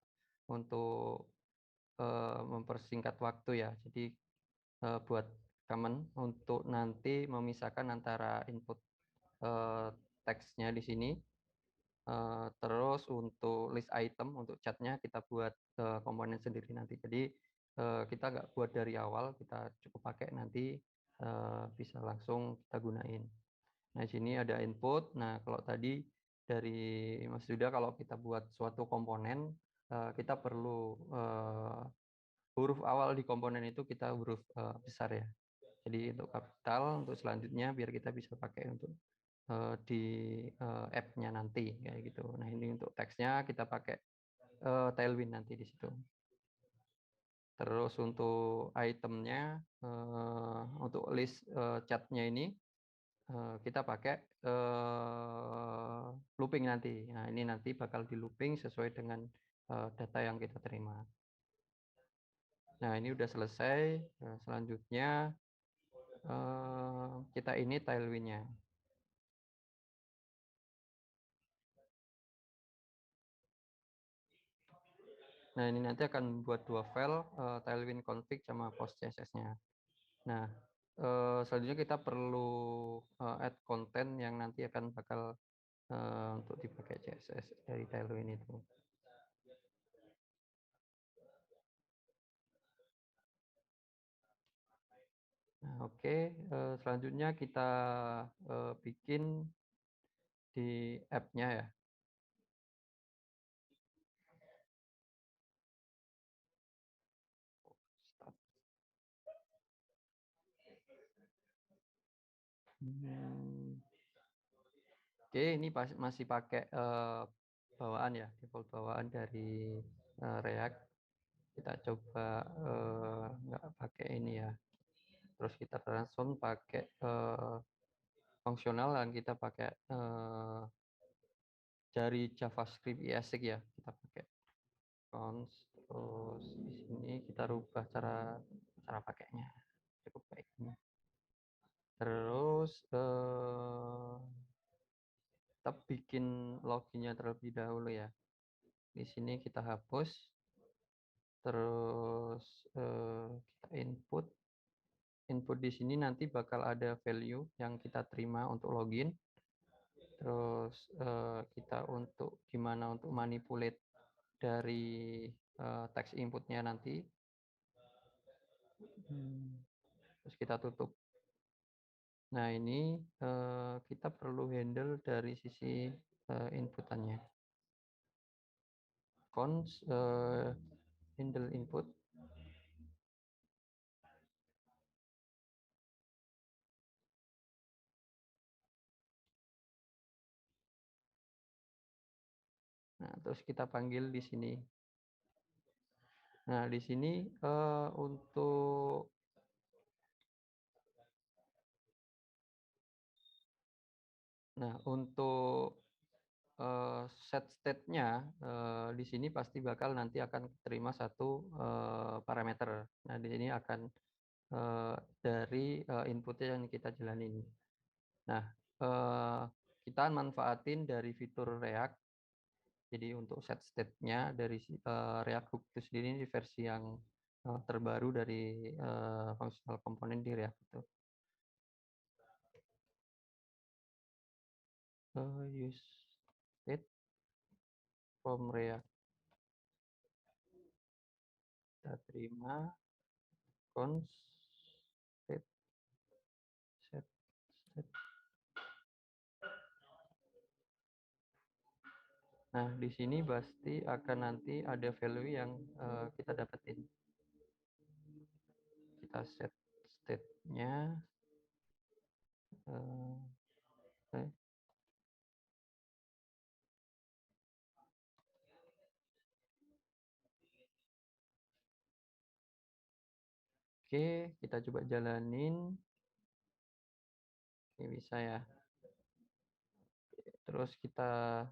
untuk mempersingkat waktu ya. Jadi buat common untuk nanti memisahkan antara input teksnya di sini. Terus untuk list item untuk chatnya kita buat komponen sendiri nanti. Jadi kita nggak buat dari awal, kita cukup pakai nanti bisa langsung kita gunain. Nah, di sini ada input. Nah, kalau tadi dari Mas Yuda, kalau kita buat suatu komponen, kita perlu huruf awal di komponen itu kita huruf besar ya. Jadi untuk kapital, untuk selanjutnya biar kita bisa pakai untuk di app-nya nanti kayak gitu. Nah, ini untuk teksnya kita pakai Tailwind nanti di situ. Terus untuk itemnya, untuk list chat-nya ini kita pakai looping nanti. Nah, ini nanti bakal di looping sesuai dengan data yang kita terima. Nah, ini udah selesai. Selanjutnya kita ini Tailwind-nya. Nah, ini nanti akan buat dua file, Tailwind config sama post CSS-nya. Nah, selanjutnya kita perlu add konten yang nanti akan bakal untuk dipakai CSS dari Tailwind itu. Nah, oke. Selanjutnya kita bikin di app-nya ya. Oke, ini masih pakai bawaan ya, default bawaan dari React. Kita coba nggak pakai ini ya. Terus kita transform pakai fungsional dan kita pakai dari JavaScript ESX ya. Kita pakai cons. Terus di sini kita rubah cara pakainya. Cukup baik ini. Terus kita bikin loginnya terlebih dahulu ya. Di sini kita hapus. Terus kita input. Input di sini nanti bakal ada value yang kita terima untuk login. Terus kita untuk gimana untuk manipulate dari teks inputnya nanti. Terus kita tutup. Nah, ini kita perlu handle dari sisi inputannya. Cons handle input. Nah, terus kita panggil di sini. Nah, di sini untuk set state-nya di sini pasti bakal nanti akan terima satu parameter. Nah, di sini akan dari inputnya yang kita jalanin. Nah, kita manfaatin dari fitur React. Jadi untuk set state-nya dari React Hook itu sendiri di versi yang terbaru dari functional component di React itu. Use state from React. Kita terima cons state set state. Nah, di sini pasti akan nanti ada value yang kita dapetin. Kita set state-nya. Oke, kita coba jalanin. Oke, bisa ya. Terus kita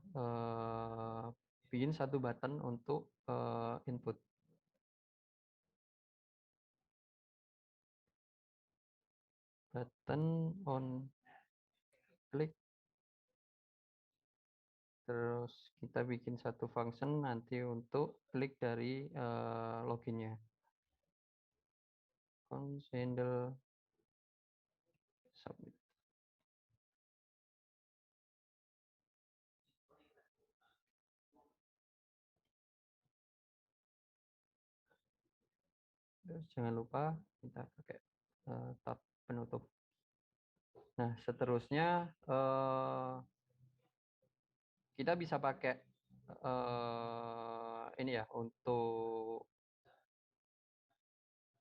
bikin satu button untuk input. Button on klik. Terus kita bikin satu function nanti untuk klik dari loginnya. Handle submit. Terus jangan lupa kita pakai tab penutup. Nah, seterusnya kita bisa pakai ini ya untuk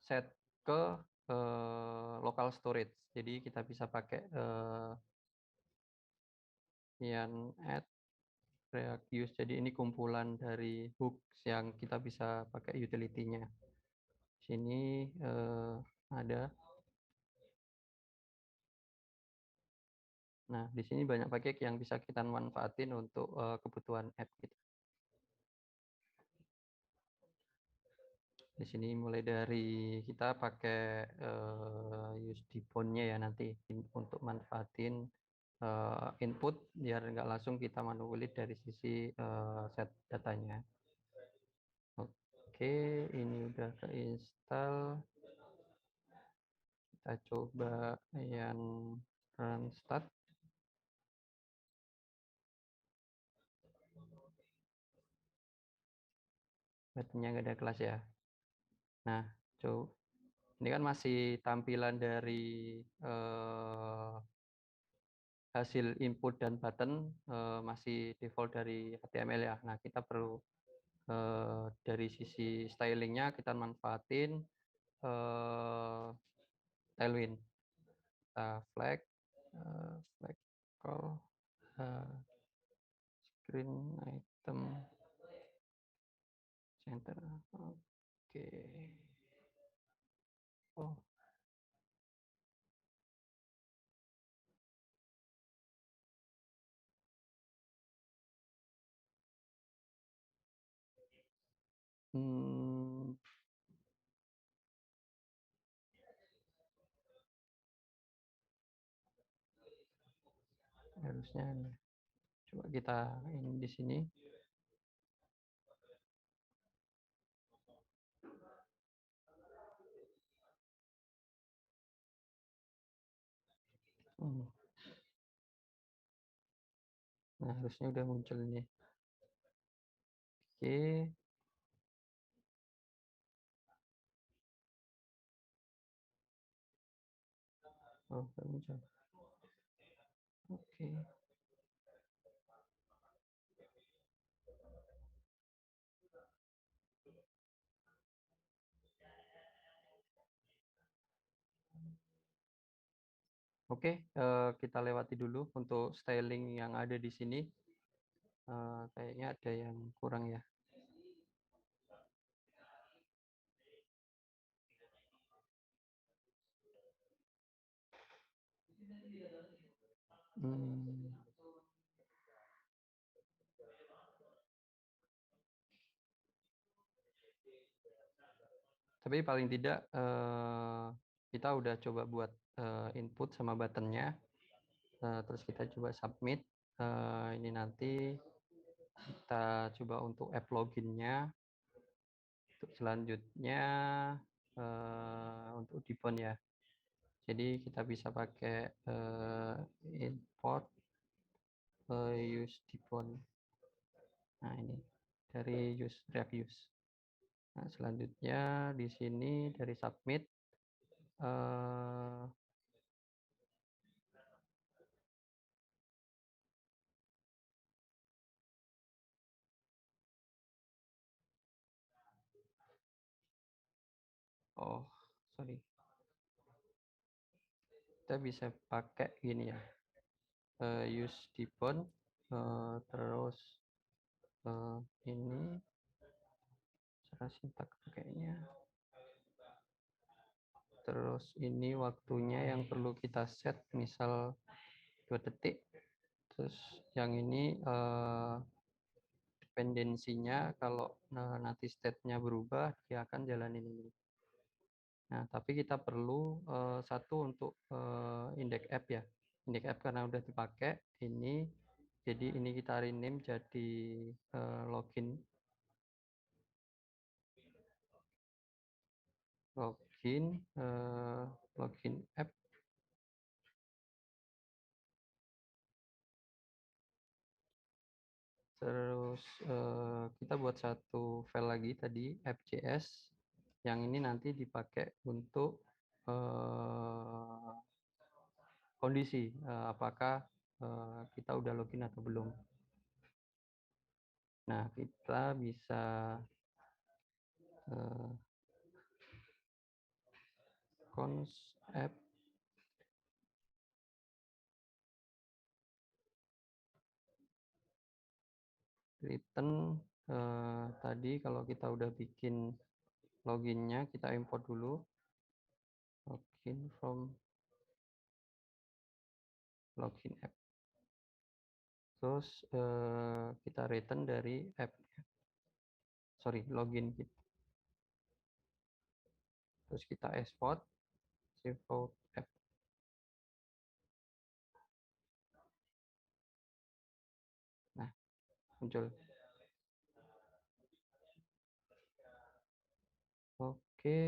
set ke local storage. Jadi kita bisa pakai yang add React use. Jadi ini kumpulan dari hooks yang kita bisa pakai utility-nya. Sini ada. Nah, di sini banyak pakai yang bisa kita manfaatin untuk kebutuhan app kita. Di sini mulai dari kita pakai use debone-nya ya nanti untuk manfaatin input biar nggak langsung kita manually dari sisi set datanya. Oke, ini udah keinstall. Kita coba yang run start. Buttonnya nggak ada kelas ya. Nah, coba ini kan masih tampilan dari hasil input dan button masih default dari HTML ya. Nah, kita perlu dari sisi stylingnya kita manfaatin Tailwind. Kita flag call screen item center. Oke. Oh. Harusnya coba kita ini di sini. Nah, harusnya udah muncul ini. Oke. Oh, udah muncul. Oke. Oke, kita lewati dulu untuk styling yang ada di sini. Kayaknya ada yang kurang ya. Tapi paling tidak kita udah coba buat input sama buttonnya. Terus kita coba submit. Ini nanti kita coba untuk app loginnya. Untuk selanjutnya untuk debone ya. Jadi kita bisa pakai import use debone. Nah, ini dari use React use. Nah, selanjutnya di sini dari submit oh, sorry. Kita bisa pakai gini ya. Use debone terus ini cara sintak pakainya. Terus ini waktunya yang perlu kita set misal 2 detik. Terus yang ini dependensinya kalau nanti state-nya berubah, dia akan jalanin ini. Nah, tapi kita perlu satu untuk index app ya. Index app karena udah dipakai ini, jadi ini kita rename jadi login app. Terus kita buat satu file lagi tadi app.js yang ini nanti dipakai untuk kondisi apakah kita udah login atau belum. Nah, kita bisa cons app return tadi kalau kita udah bikin loginnya, kita import dulu login from login app. Terus kita return dari app, login gitu. Terus kita export app. Nah, muncul. Oke.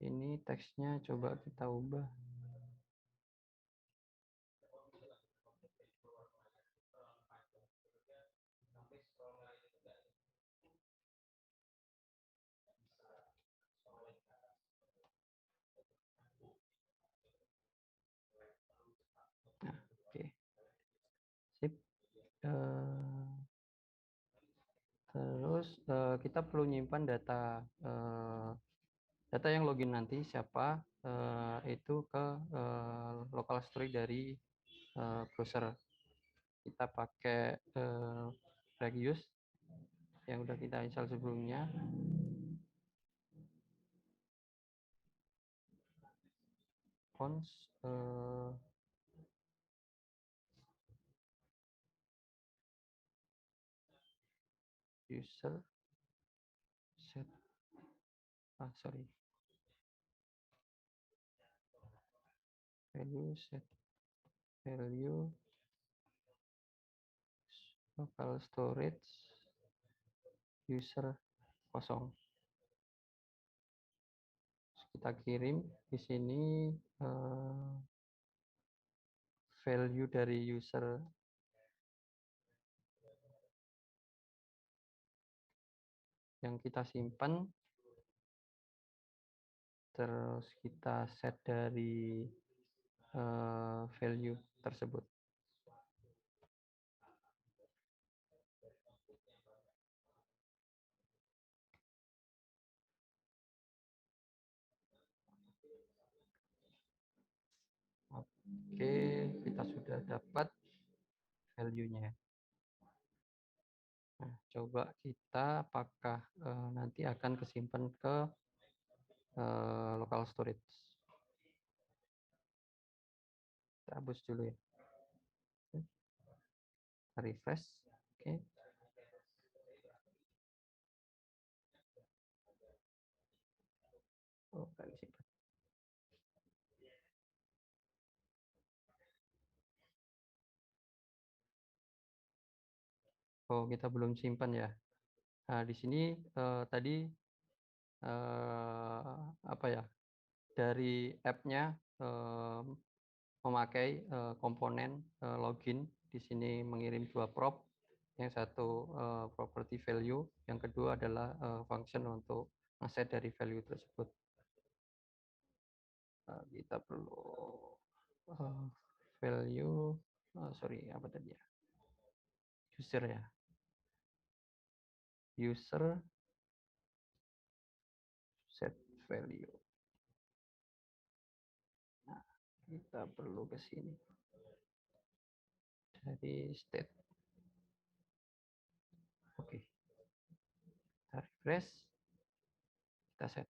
Ini teksnya coba kita ubah. Nah, oke. Sip. Terus kita perlu nyimpan data yang login nanti siapa itu ke local storage dari browser. Kita pakai Regius yang udah kita install sebelumnya. Cons user set value set value local storage user kosong. Terus kita kirim di sini value dari user yang kita simpan, terus kita set dari value tersebut. Oke, kita sudah dapat value-nya. Nah, coba kita apakah nanti akan kesimpan ke local storage. Kita hapus dulu ya. Refresh. Oke. Oh, nggak disimpan. Oh, kita belum simpan ya. Nah, di sini tadi apa ya? Dari app-nya memakai komponen login. Di sini mengirim dua prop. Yang satu property value, yang kedua adalah function untuk ngeset dari value tersebut. Kita perlu value, apa tadi ya? User ya. User set value. Nah, kita perlu ke sini. Dari state. Oke. Kita refresh. Kita set.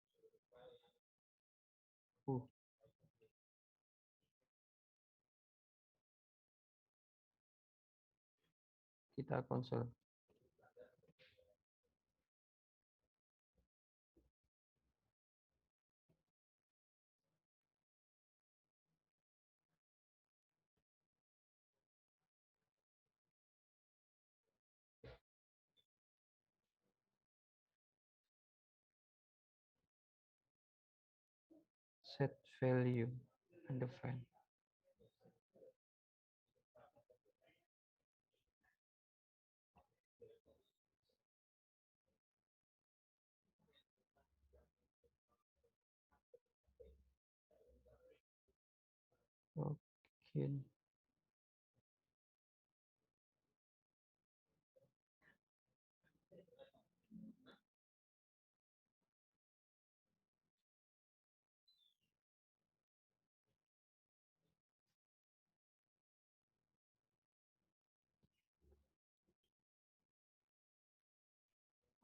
kita konsol. Set value undefined. Login.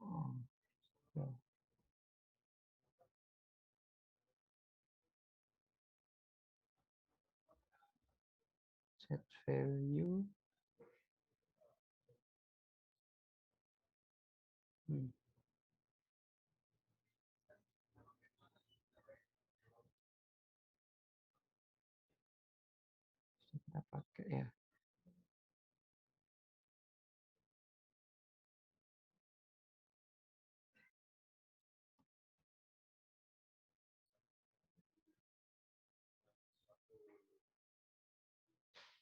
Oh, ya. Set value. Kita pakai ya.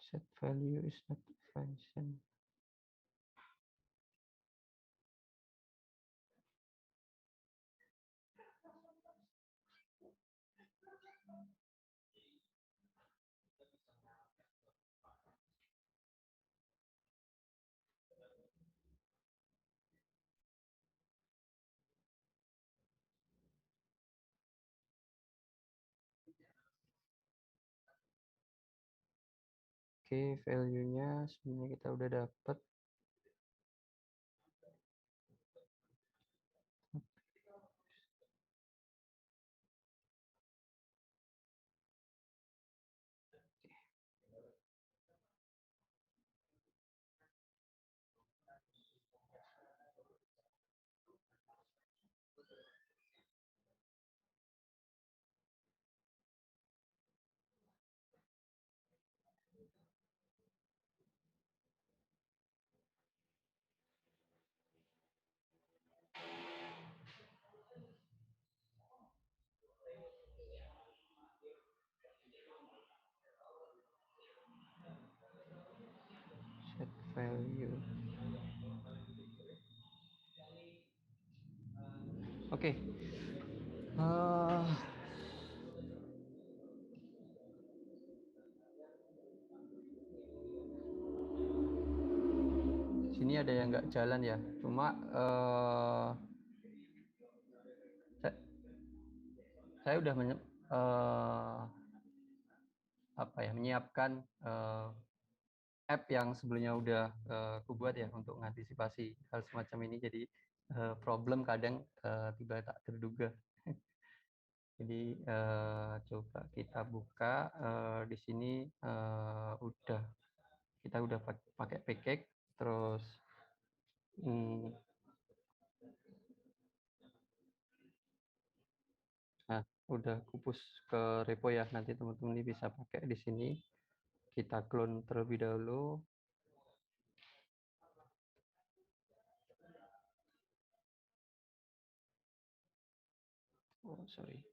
Set value is not a function. Oke, value-nya sebenarnya kita udah dapat. Set value. Oke. Sini ada yang nggak jalan ya. Cuma saya udah menyiapkan app yang sebelumnya udah kubuat ya untuk mengantisipasi hal semacam ini. Jadi problem kadang tiba tak terduga. Jadi coba kita buka di sini kita udah pakai package, terus nah udah kupus ke repo ya. Nanti teman-teman ini bisa pakai di sini. Kita clone terlebih dahulu. Oh, sorry.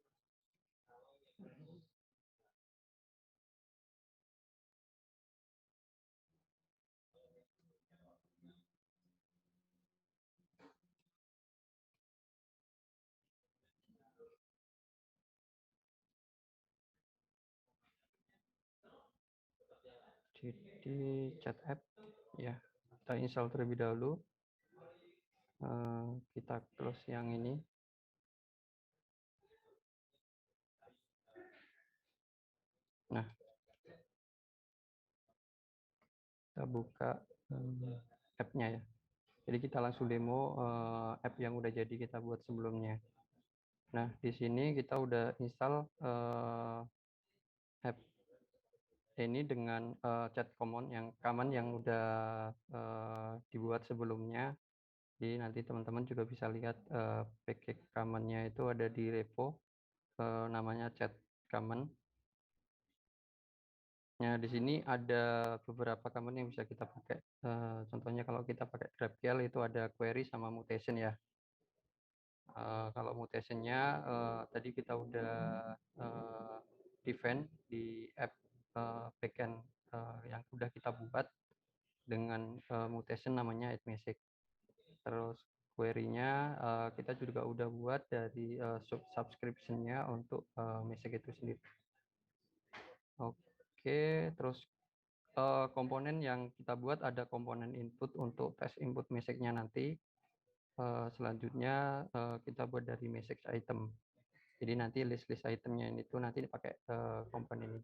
Jadi chat app ya, kita install terlebih dahulu. Kita close yang ini. Nah, kita buka app-nya ya. Jadi kita langsung demo app yang udah jadi kita buat sebelumnya. Nah, di sini kita udah install app ini dengan chat common yang udah dibuat sebelumnya. Jadi nanti teman-teman juga bisa lihat package common-nya itu ada di repo, namanya chat common. Nah, di sini ada beberapa common yang bisa kita pakai. Contohnya kalau kita pakai GraphQL itu ada query sama mutation ya. Kalau mutationnya tadi kita udah define di app backend yang udah kita buat dengan mutation namanya add message. Terus query-nya kita juga udah buat dari subscription-nya untuk message itu sendiri. Oke, terus komponen yang kita buat ada komponen input untuk tes input message-nya nanti. Selanjutnya kita buat dari message item. Jadi nanti list itemnya itu nanti dipakai komponen ini.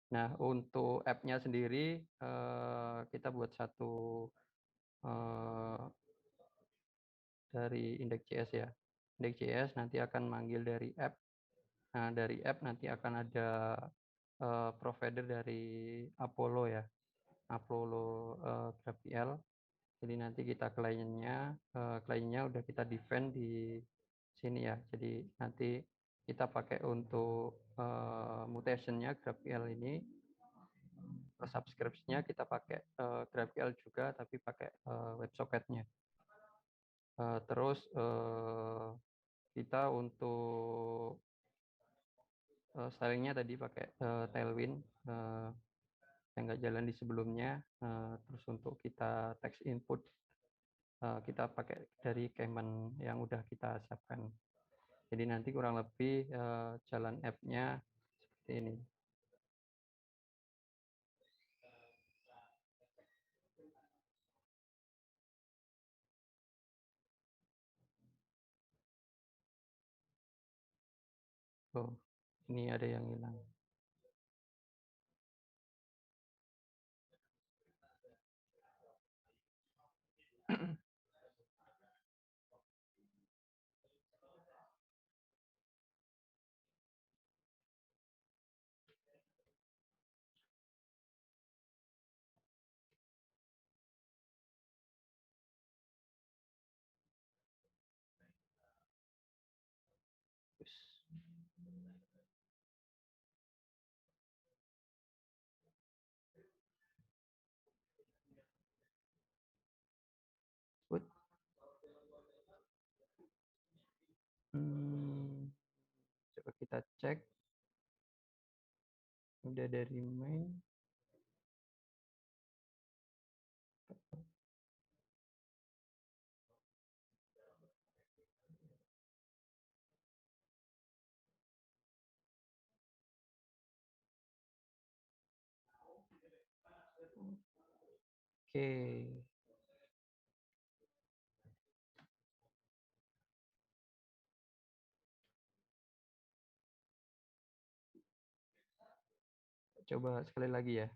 Nah, untuk app-nya sendiri kita buat satu dari index.js ya. Index.js nanti akan manggil dari app. Nah, dari app nanti akan ada provider dari Apollo ya. Apollo GraphQL. Jadi nanti kita kliennya udah kita define di sini ya. Jadi nanti kita pakai untuk mutationnya GraphQL ini, subscription-nya kita pakai GraphQL juga tapi pakai WebSocket-nya. Terus kita untuk stylingnya tadi pakai Tailwind yang nggak jalan di sebelumnya. Terus untuk kita text input kita pakai dari Cayman yang udah kita siapkan. Jadi nanti kurang lebih jalan app-nya seperti ini. Oh, ini ada yang hilang. Good. Coba kita cek. Udah dari main. Oke. Coba sekali lagi ya.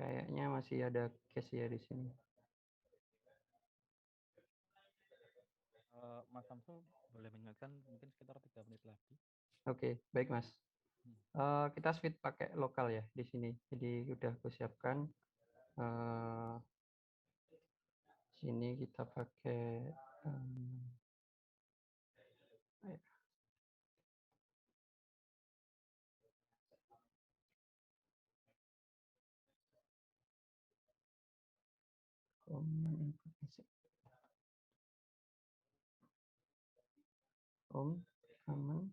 Kayaknya masih ada case ya di sini.
Mas Samsul boleh mengingatkan mungkin sekitar 3 menit lagi.
Oke, baik Mas. Kita switch pakai lokal ya di sini. Jadi udah aku siapkan. Sini kita pakai common.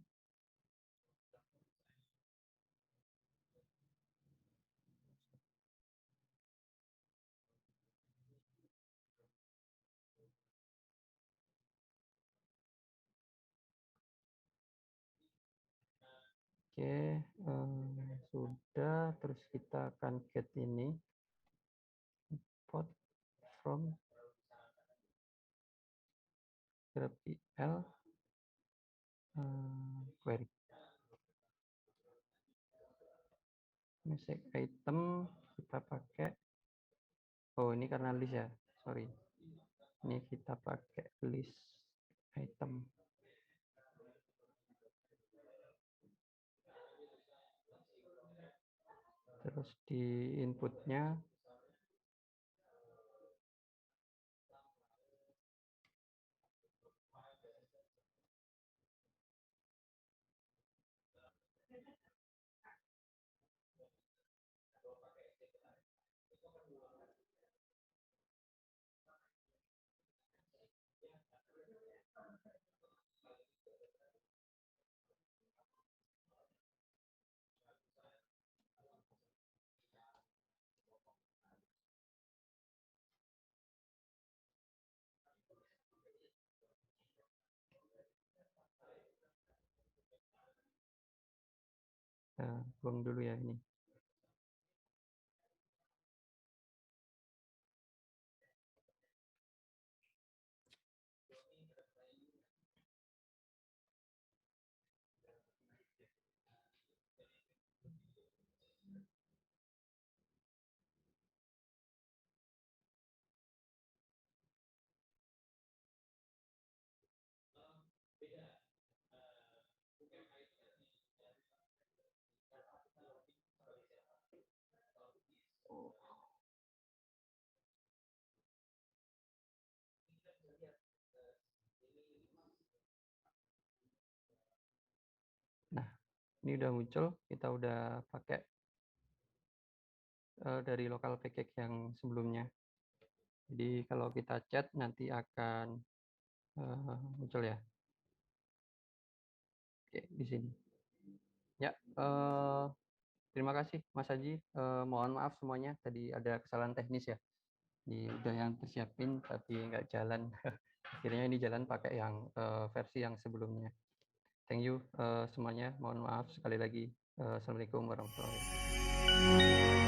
Oke, sudah. Terus kita akan get ini import from GraphQL query. Message item kita pakai, oh ini karena list ya, sorry. Ini kita pakai list item. Terus di inputnya buang dulu ya ini. Nah, ini udah muncul, kita udah pakai dari local package yang sebelumnya. Jadi kalau kita chat nanti akan muncul ya. Oke, di sini. Ya, terima kasih Mas Haji. Mohon maaf semuanya, tadi ada kesalahan teknis ya. Udah yang tersiapin tapi nggak jalan. Akhirnya ini jalan pakai yang versi yang sebelumnya. Thank you semuanya. Mohon maaf sekali lagi. Assalamualaikum warahmatullahi wabarakatuh.